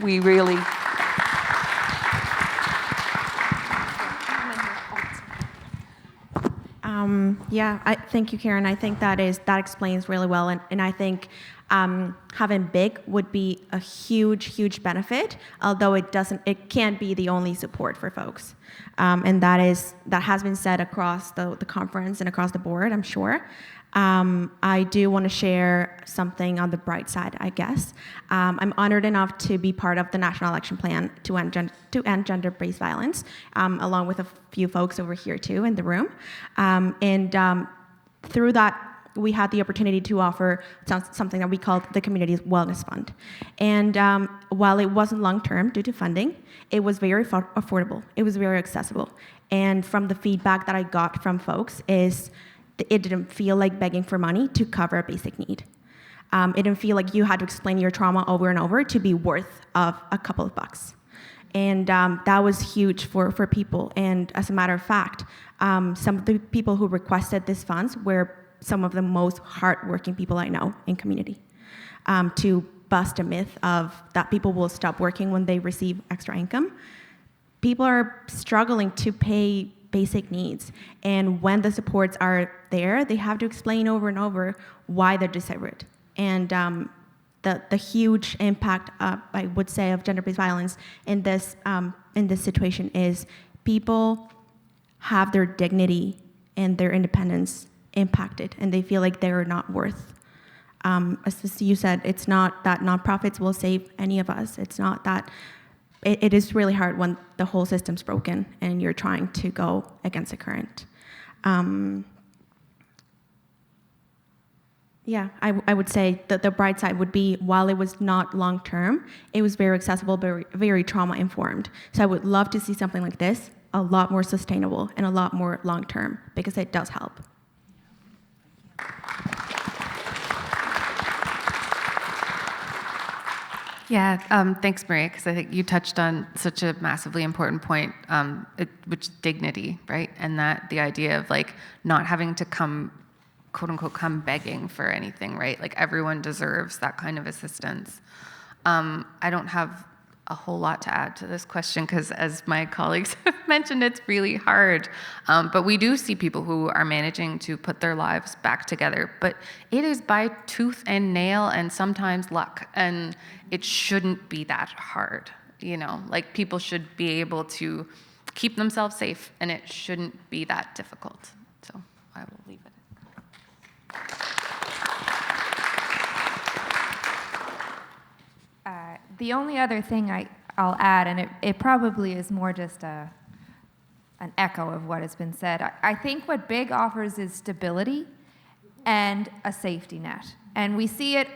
we really... Thank you, Karen. I think that explains really well, and I think having BIG would be a huge benefit, although it can't be the only support for folks, and that has been said across the conference and across the board, I'm sure. I do want to share something on the bright side, I guess. I'm honored enough to be part of the National Action Plan to end gender-based violence, along with a few folks over here too in the room. Through that, we had the opportunity to offer something that we called the Community Wellness Fund. And while it wasn't long-term due to funding, it was very affordable. It was very accessible. And from the feedback that I got from folks is it didn't feel like begging for money to cover a basic need. It didn't feel like you had to explain your trauma over and over to be worth of a couple of bucks. And that was huge for people. And as a matter of fact, some of the people who requested these funds were some of the most hardworking people I know in community, to bust a myth of that people will stop working when they receive extra income. People are struggling to pay basic needs, and when the supports are there, they have to explain over and over why they're deserved. And the huge impact, I would say, of gender-based violence in this situation is people have their dignity and their independence impacted, and they feel like they're not worth. As you said, it's not that nonprofits will save any of us. It's not that. It is really hard when the whole system's broken and you're trying to go against the current. I would say that the bright side would be, while it was not long-term, it was very accessible, very, very trauma-informed. So I would love to see something like this, a lot more sustainable and a lot more long-term, because it does help. Yeah, thanks, Maria, because I think you touched on such a massively important point, which is dignity, right? And that the idea of like not having to come, quote unquote, come begging for anything, right? Like everyone deserves that kind of assistance. I don't have a whole lot to add to this question because, as my colleagues have mentioned, it's really hard. But we do see people who are managing to put their lives back together. But it is by tooth and nail and sometimes luck. And it shouldn't be that hard. You know, like people should be able to keep themselves safe, and it shouldn't be that difficult. So I will leave it. The only other thing I'll add, and it probably is more just an echo of what has been said, I think what BIG offers is stability and a safety net. And we see it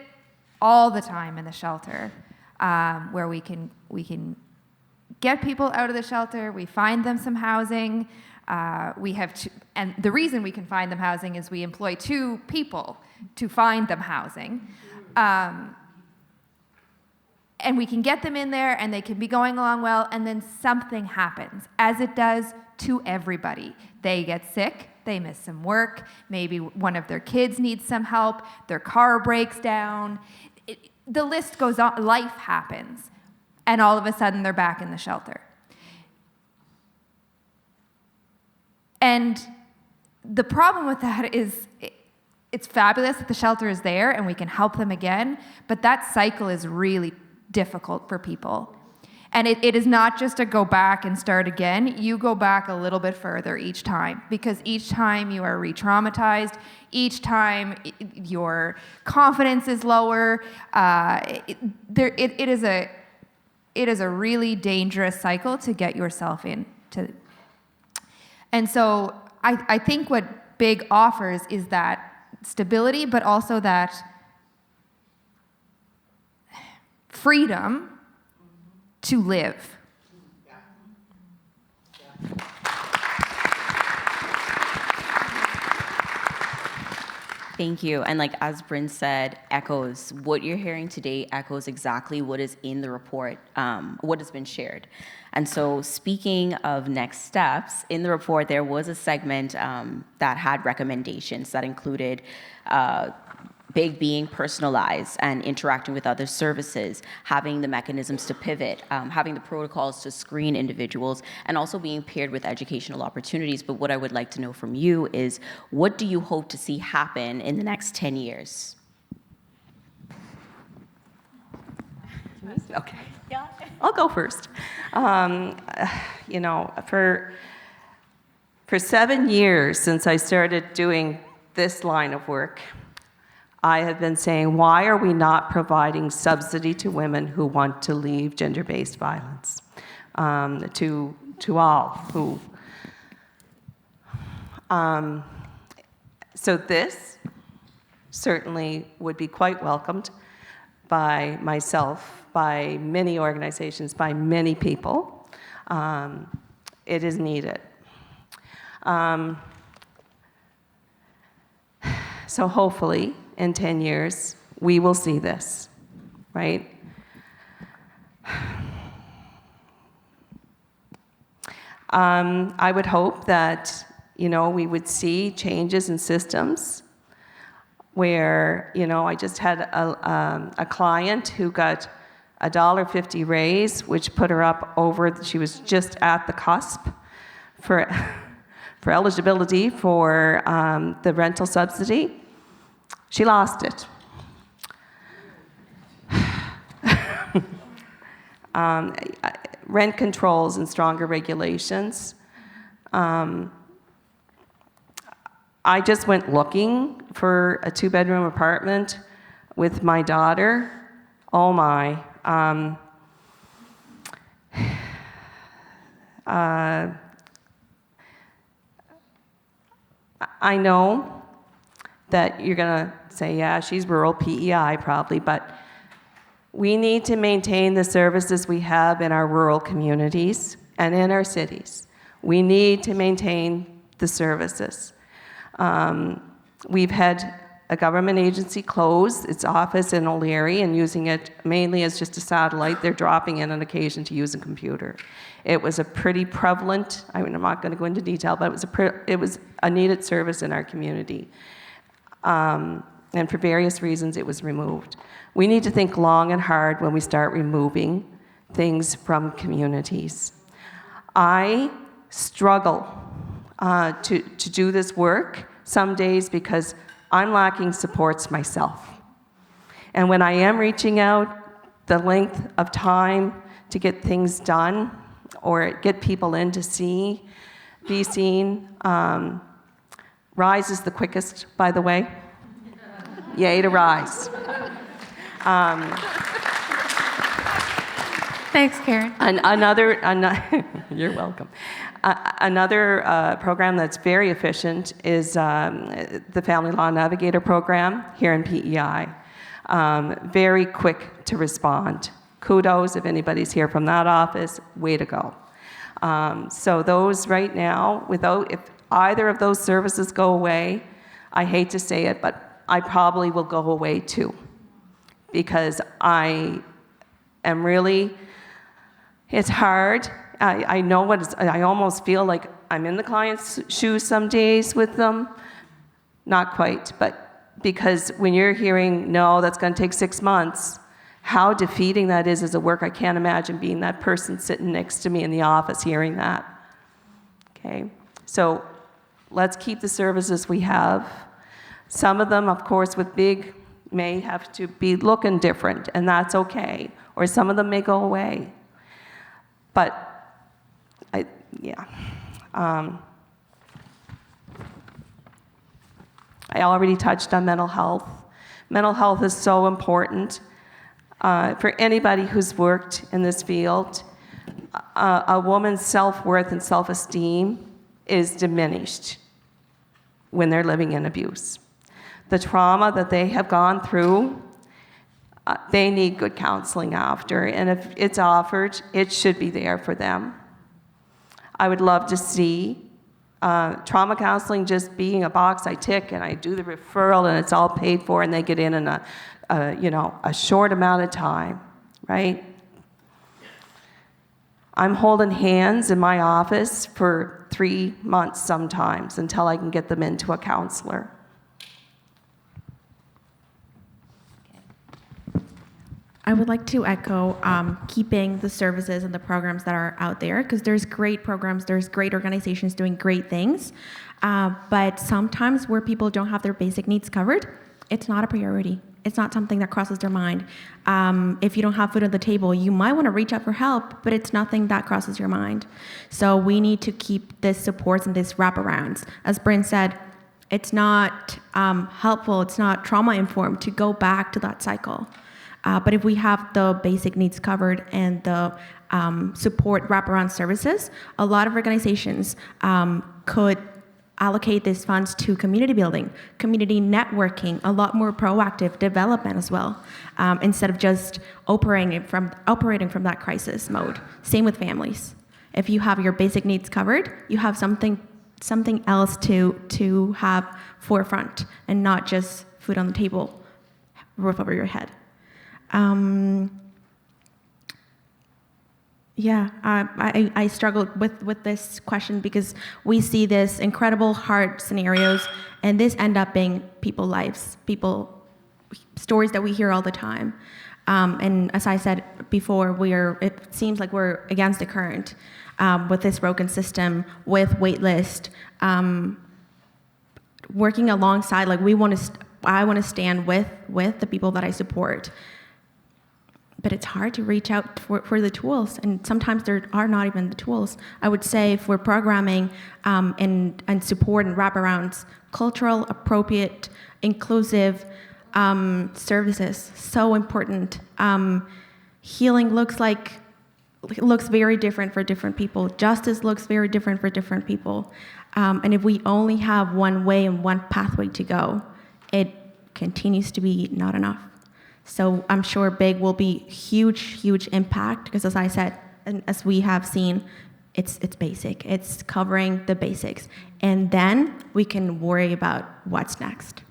all the time in the shelter, where we can get people out of the shelter, we find them some housing, and the reason we can find them housing is we employ 2 people to find them housing. And we can get them in there and they can be going along well, and then something happens, as it does to everybody. They get sick, they miss some work, maybe one of their kids needs some help, their car breaks down. The list goes on, life happens, and all of a sudden they're back in the shelter. And the problem with that is it's fabulous that the shelter is there and we can help them again, but that cycle is really difficult for people. And it is not just a go back and start again. You go back a little bit further each time, because each time you are re-traumatized, each time your confidence is lower. It is a really dangerous cycle to get yourself into. And so I think what BIG offers is that stability, but also that freedom to live. Thank you. And like as Bryn said, echoes, what you're hearing today echoes exactly what is in the report, what has been shared. And so speaking of next steps, in the report there was a segment that had recommendations that included BIG being personalized and interacting with other services, having the mechanisms to pivot, having the protocols to screen individuals, and also being paired with educational opportunities. But what I would like to know from you is, what do you hope to see happen in the next 10 years? Okay. Yeah. I'll go first. You know, for 7 years since I started doing this line of work, I have been saying, why are we not providing subsidy to women who want to leave gender-based violence? To all who. So this certainly would be quite welcomed by myself, by many organizations, by many people. It is needed. So hopefully, in 10 years, we will see this, right? I would hope that, you know, we would see changes in systems where, you know, I just had a client who got a $1.50 raise, which put her up over, she was just at the cusp for eligibility for the rental subsidy. She lost it. Rent controls and stronger regulations. I just went looking for a 2-bedroom apartment with my daughter. Oh my. I know that you're going to say, yeah, she's rural PEI probably, but we need to maintain the services we have in our rural communities and in our cities. We need to maintain the services. We've had a government agency close its office in O'Leary and using it mainly as just a satellite. They're dropping in on occasion to use a computer. It was a pretty prevalent, I'm not going to go into detail, but it was a needed service in our community. And for various reasons, it was removed. We need to think long and hard when we start removing things from communities. I struggle to do this work some days because I'm lacking supports myself. And when I am reaching out, the length of time to get things done or get people in to be seen, Rise is the quickest, by the way. Yay to Rise. Thanks, Karen. You're welcome. Another program that's very efficient is the Family Law Navigator program here in PEI. Very quick to respond. Kudos if anybody's here from that office, way to go. So those right now, if either of those services go away, I hate to say it, but I probably will go away too. Because I am really, it's hard. I know what it's, I almost feel like I'm in the client's shoes some days with them. Not quite, but because when you're hearing, no, that's going to take 6 months, how defeating that is as a work. I can't imagine being that person sitting next to me in the office hearing that. Okay, so let's keep the services we have. Some of them, of course, with big, may have to be looking different, and that's okay. Or some of them may go away. But, I already touched on mental health. Mental health is so important. For anybody who's worked in this field, a woman's self-worth and self-esteem is diminished when they're living in abuse. The trauma that they have gone through, they need good counseling after, and if it's offered, it should be there for them. I would love to see trauma counseling just being a box I tick and I do the referral and it's all paid for and they get in a short amount of time, right? I'm holding hands in my office for 3 months sometimes until I can get them into a counselor. I would like to echo keeping the services and the programs that are out there, because there's great programs, there's great organizations doing great things, but sometimes where people don't have their basic needs covered, it's not a priority. It's not something that crosses their mind. If you don't have food on the table, you might want to reach out for help, but it's nothing that crosses your mind. So we need to keep this supports and this wraparounds. As Bryn said, it's not helpful, it's not trauma-informed to go back to that cycle. But if we have the basic needs covered and the support wraparound services, a lot of organizations could allocate these funds to community building, community networking, a lot more proactive development as well, instead of just operating from that crisis mode. Same with families. If you have your basic needs covered, you have something else to have forefront and not just food on the table, roof over your head. I struggled with this question because we see this incredible hard scenarios, and this end up being people's lives, stories that we hear all the time. And as I said before, it seems like we're against the current with this broken system, with wait list, working alongside. Like I want to stand with the people that I support. But it's hard to reach out for the tools, and sometimes there are not even the tools. I would say for programming and support and wraparounds, cultural, appropriate, inclusive services, so important. Healing looks very different for different people. Justice looks very different for different people. And if we only have one way and one pathway to go, it continues to be not enough. So I'm sure BIG will be huge impact, because as I said, and as we have seen, it's basic. It's covering the basics. And then we can worry about what's next.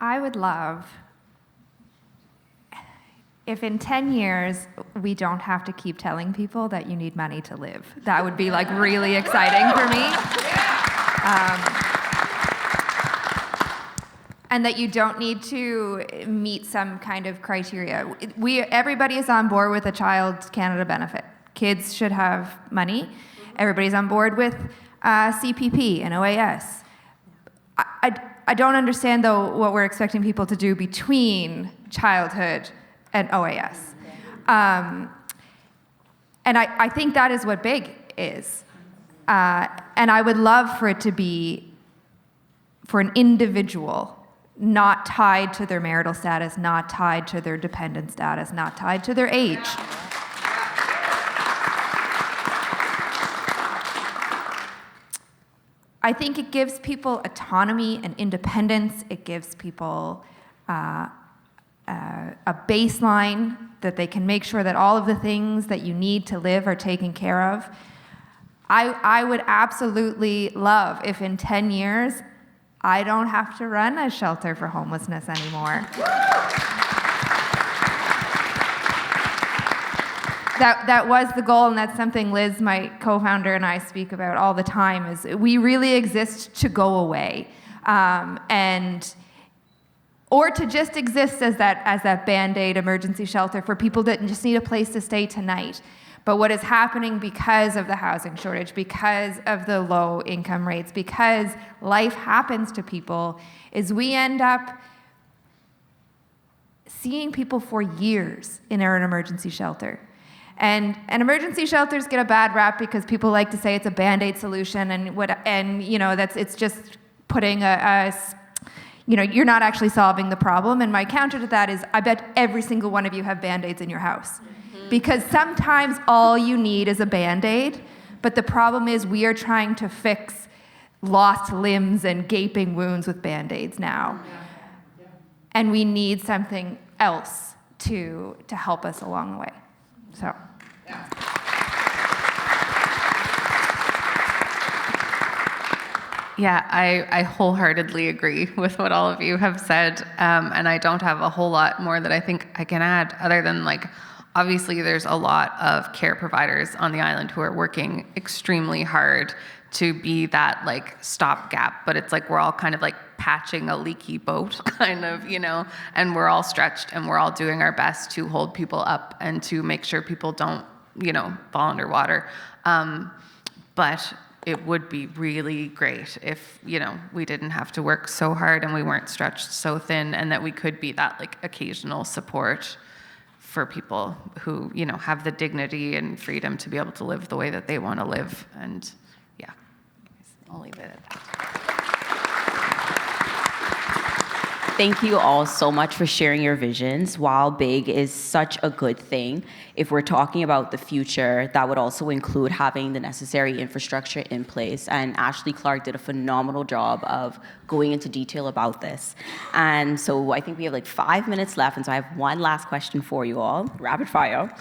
I would love if in 10 years we don't have to keep telling people that you need money to live. That would be like really exciting for me. and that you don't need to meet some kind of criteria. Everybody is on board with a Child Canada benefit. Kids should have money. Everybody's on board with CPP and OAS. I don't understand, though, what we're expecting people to do between childhood and OAS. And I think that is what BIG is. And I would love for it to be for an individual, not tied to their marital status, not tied to their dependent status, not tied to their age. I think it gives people autonomy and independence. It gives people a baseline that they can make sure that all of the things that you need to live are taken care of. I would absolutely love if in 10 years, I don't have to run a shelter for homelessness anymore. That was the goal, and that's something Liz, my co-founder, and I speak about all the time, is we really exist to go away. Or to just exist as that Band-Aid emergency shelter for people that just need a place to stay tonight. But what is happening because of the housing shortage, because of the low income rates, because life happens to people, is we end up seeing people for years in an emergency shelter. And emergency shelters get a bad rap because people like to say it's a Band-Aid solution, and you know, it's just putting you're not actually solving the problem. And my counter to that is, I bet every single one of you have Band-Aids in your house. Because sometimes all you need is a Band-Aid, but the problem is we are trying to fix lost limbs and gaping wounds with Band-Aids now. And we need something else to help us along the way. So. Yeah, I wholeheartedly agree with what all of you have said, and I don't have a whole lot more that I think I can add, other than, like, obviously there's a lot of care providers on the island who are working extremely hard to be that, like, stopgap, but it's like we're all kind of like patching a leaky boat, kind of, you know, and we're all stretched and we're all doing our best to hold people up and to make sure people don't, you know, fall underwater. But it would be really great if, you know, we didn't have to work so hard and we weren't stretched so thin, and that we could be that, like, occasional support for people who, you know, have the dignity and freedom to be able to live the way that they want to live. And yeah, I'll leave it at that. Thank you all so much for sharing your visions. While big is such a good thing, if we're talking about the future, that would also include having the necessary infrastructure in place. And Ashley Clark did a phenomenal job of going into detail about this. And so I think we have like 5 minutes left, and so I have one last question for you all, rapid fire.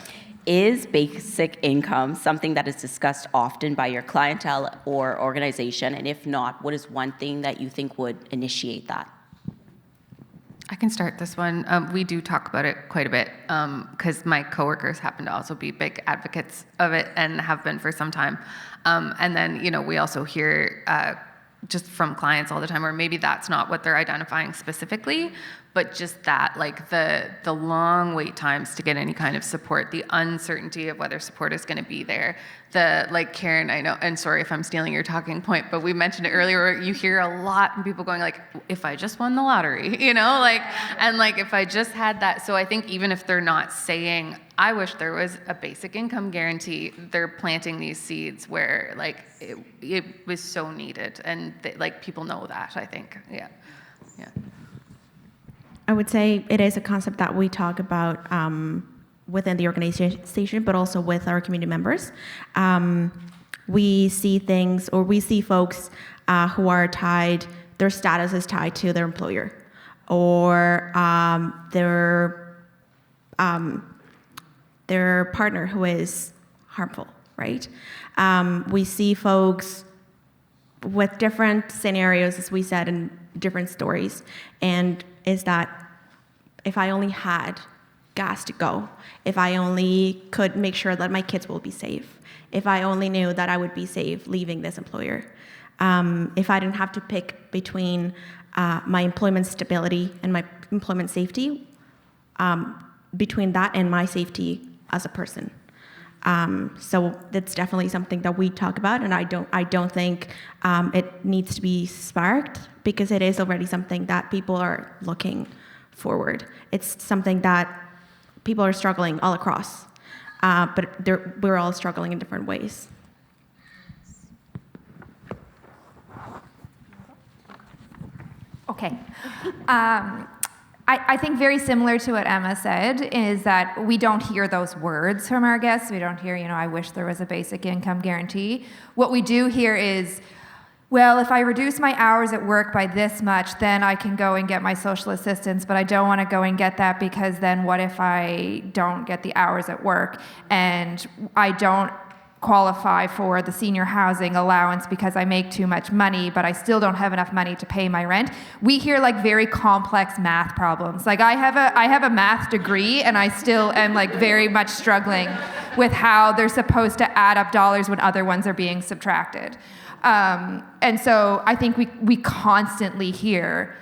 Is basic income something that is discussed often by your clientele or organization? And if not, what is one thing that you think would initiate that? I can start this one. We do talk about it quite a bit because my coworkers happen to also be big advocates of it and have been for some time. And then, you know, we also hear just from clients all the time, or maybe that's not what they're identifying specifically, but just that, like, the long wait times to get any kind of support, the uncertainty of whether support is going to be there. Like, Karen, I know, and sorry if I'm stealing your talking point, but we mentioned it earlier, you hear a lot from people going, like, if I just won the lottery, you know, like, and like, if I just had that. So I think even if they're not saying, I wish there was a basic income guarantee, they're planting these seeds where, like, it was so needed, and like, people know that, I think. Yeah. I would say it is a concept that we talk about within the organization, but also with our community members. We see things, or we see folks who are tied, their status is tied to their employer, or their partner who is harmful, right? We see folks with different scenarios, as we said, and different stories, and is that if I only had gas to go, if I only could make sure that my kids will be safe, if I only knew that I would be safe leaving this employer, if I didn't have to pick between my employment stability and my employment safety, between that and my safety as a person. So that's definitely something that we talk about, and I don't think it needs to be sparked, because it is already something that people are looking forward. It's something that people are struggling all across, but we're all struggling in different ways. Okay. I think very similar to what Emma said is that we don't hear those words from our guests. We don't hear, I wish there was a basic income guarantee. What we do hear is, well, if I reduce my hours at work by this much, then I can go and get my social assistance, but I don't want to go and get that, because then what if I don't get the hours at work and I don't qualify for the senior housing allowance because I make too much money, but I still don't have enough money to pay my rent. We hear like very complex math problems. Like I have a math degree, and I still am like very much struggling with how they're supposed to add up dollars when other ones are being subtracted. And so I think we constantly hear,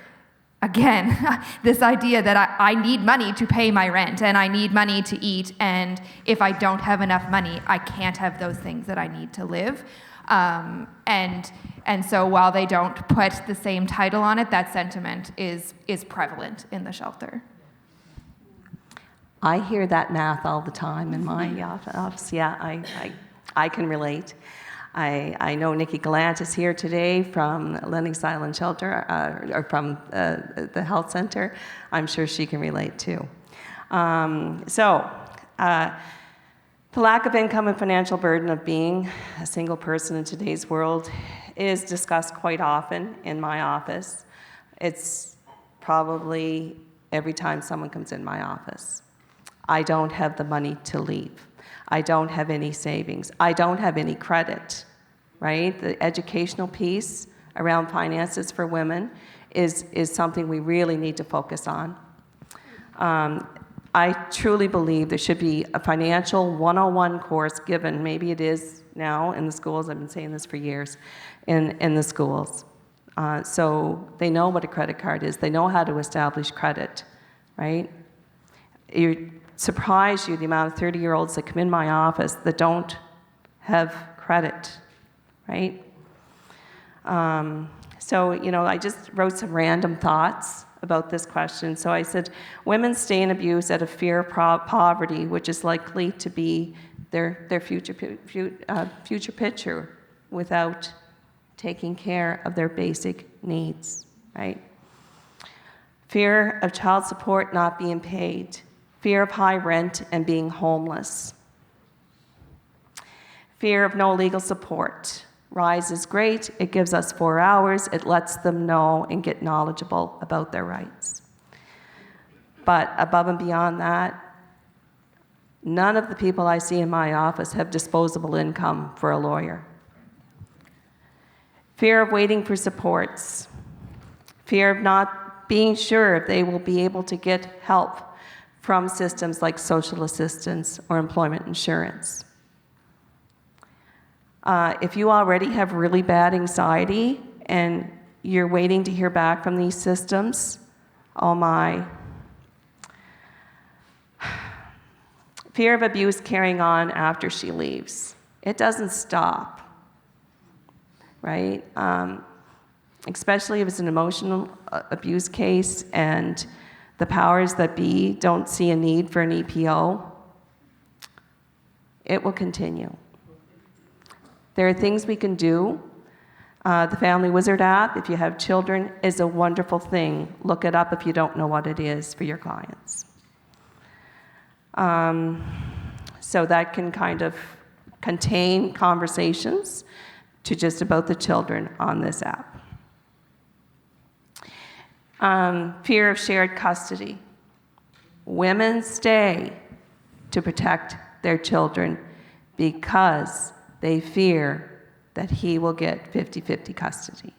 again, this idea that I need money to pay my rent, and I need money to eat, and if I don't have enough money, I can't have those things that I need to live. And so while they don't put the same title on it, that sentiment is prevalent in the shelter. I hear that math all the time in my office. Yeah, I can relate. I know Nikki Gallant is here today from Lennox Island Shelter, or from the health center. I'm sure she can relate too. The lack of income and financial burden of being a single person in today's world is discussed quite often in my office. It's probably every time someone comes in my office. I don't have the money to leave. I don't have any savings. I don't have any credit, right? The educational piece around finances for women is something we really need to focus on. I truly believe there should be a financial 101 course given, maybe it is now in the schools, I've been saying this for years, in the schools. So they know what a credit card is, they know how to establish credit, right? You're surprised the amount of 30-year-olds that come in my office that don't have credit, right? I just wrote some random thoughts about this question. So I said, women stay in abuse out of fear of poverty, which is likely to be their future picture without taking care of their basic needs, right? Fear of child support not being paid, fear of high rent and being homeless, fear of no legal support. RISE is great, it gives us 4 hours, it lets them know and get knowledgeable about their rights. But above and beyond that, none of the people I see in my office have disposable income for a lawyer. Fear of waiting for supports, fear of not being sure if they will be able to get help from systems like social assistance or employment insurance. If you already have really bad anxiety and you're waiting to hear back from these systems, oh my. Fear of abuse carrying on after she leaves. It doesn't stop, right? Especially if it's an emotional abuse case and the powers that be don't see a need for an EPO, it will continue. There are things we can do. The Family Wizard app, if you have children, is a wonderful thing. Look it up if you don't know what it is for your clients. So that can kind of contain conversations to just about the children on this app. Fear of shared custody. Women stay to protect their children because they fear that he will get 50-50 custody.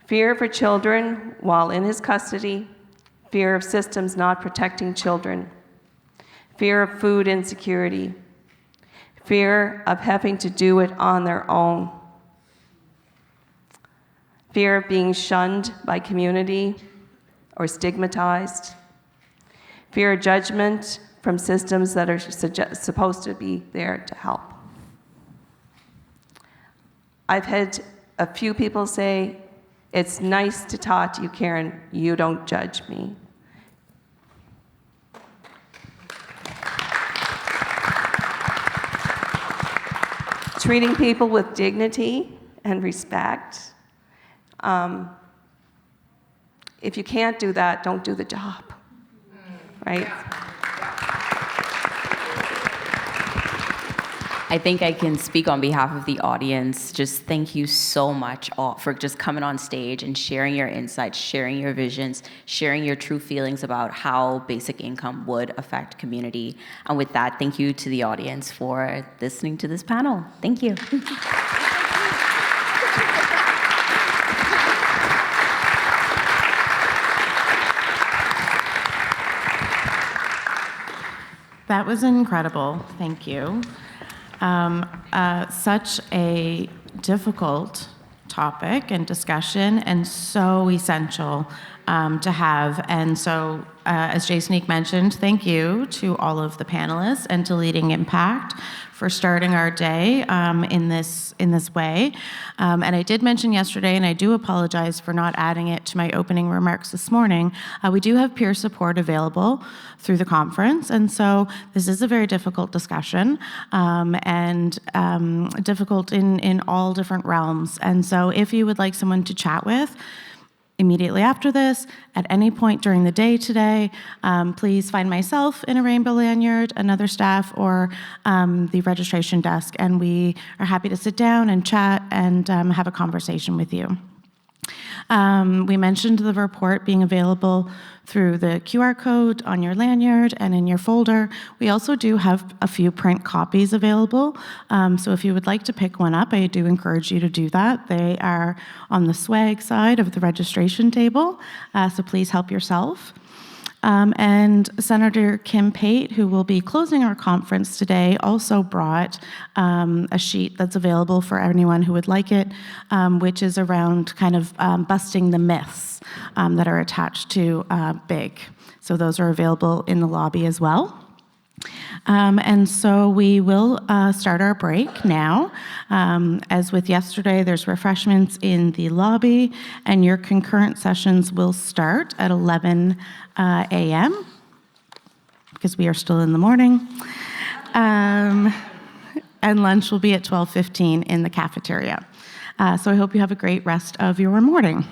Fear for children while in his custody, fear of systems not protecting children, fear of food insecurity, fear of having to do it on their own. fear of being shunned by community or stigmatized, fear of judgment from systems that are supposed to be there to help. I've had a few people say, "It's nice to talk to you, Karen. You don't judge me." Treating people with dignity and respect. If you can't do that, don't do the job, right? I think I can speak on behalf of the audience. Just thank you so much all for just coming on stage and sharing your insights, sharing your visions, sharing your true feelings about how basic income would affect community. And with that, thank you to the audience for listening to this panel. Thank you. That was incredible. Thank you. Such a difficult topic and discussion, and so essential to have. And so, as Jason mentioned, thank you to all of the panelists and to Leading Impact for starting our day in this way. And I did mention yesterday, and I do apologize for not adding it to my opening remarks this morning, we do have peer support available through the conference. And so this is a very difficult discussion and difficult in all different realms. And so if you would like someone to chat with, immediately after this, at any point during the day today, please find myself in a rainbow lanyard, another staff, or the registration desk, and we are happy to sit down and chat and have a conversation with you. We mentioned the report being available through the QR code on your lanyard and in your folder. We also do have a few print copies available, so if you would like to pick one up, I do encourage you to do that. They are on the swag side of the registration table, so please help yourself. And Senator Kim Pate, who will be closing our conference today, also brought a sheet that's available for anyone who would like it, which is around kind of busting the myths that are attached to BIG. So those are available in the lobby as well. And so we will start our break now. As with yesterday, there's refreshments in the lobby, and your concurrent sessions will start at 11 a.m. because we are still in the morning. And lunch will be at 12:15 in the cafeteria. So I hope you have a great rest of your morning.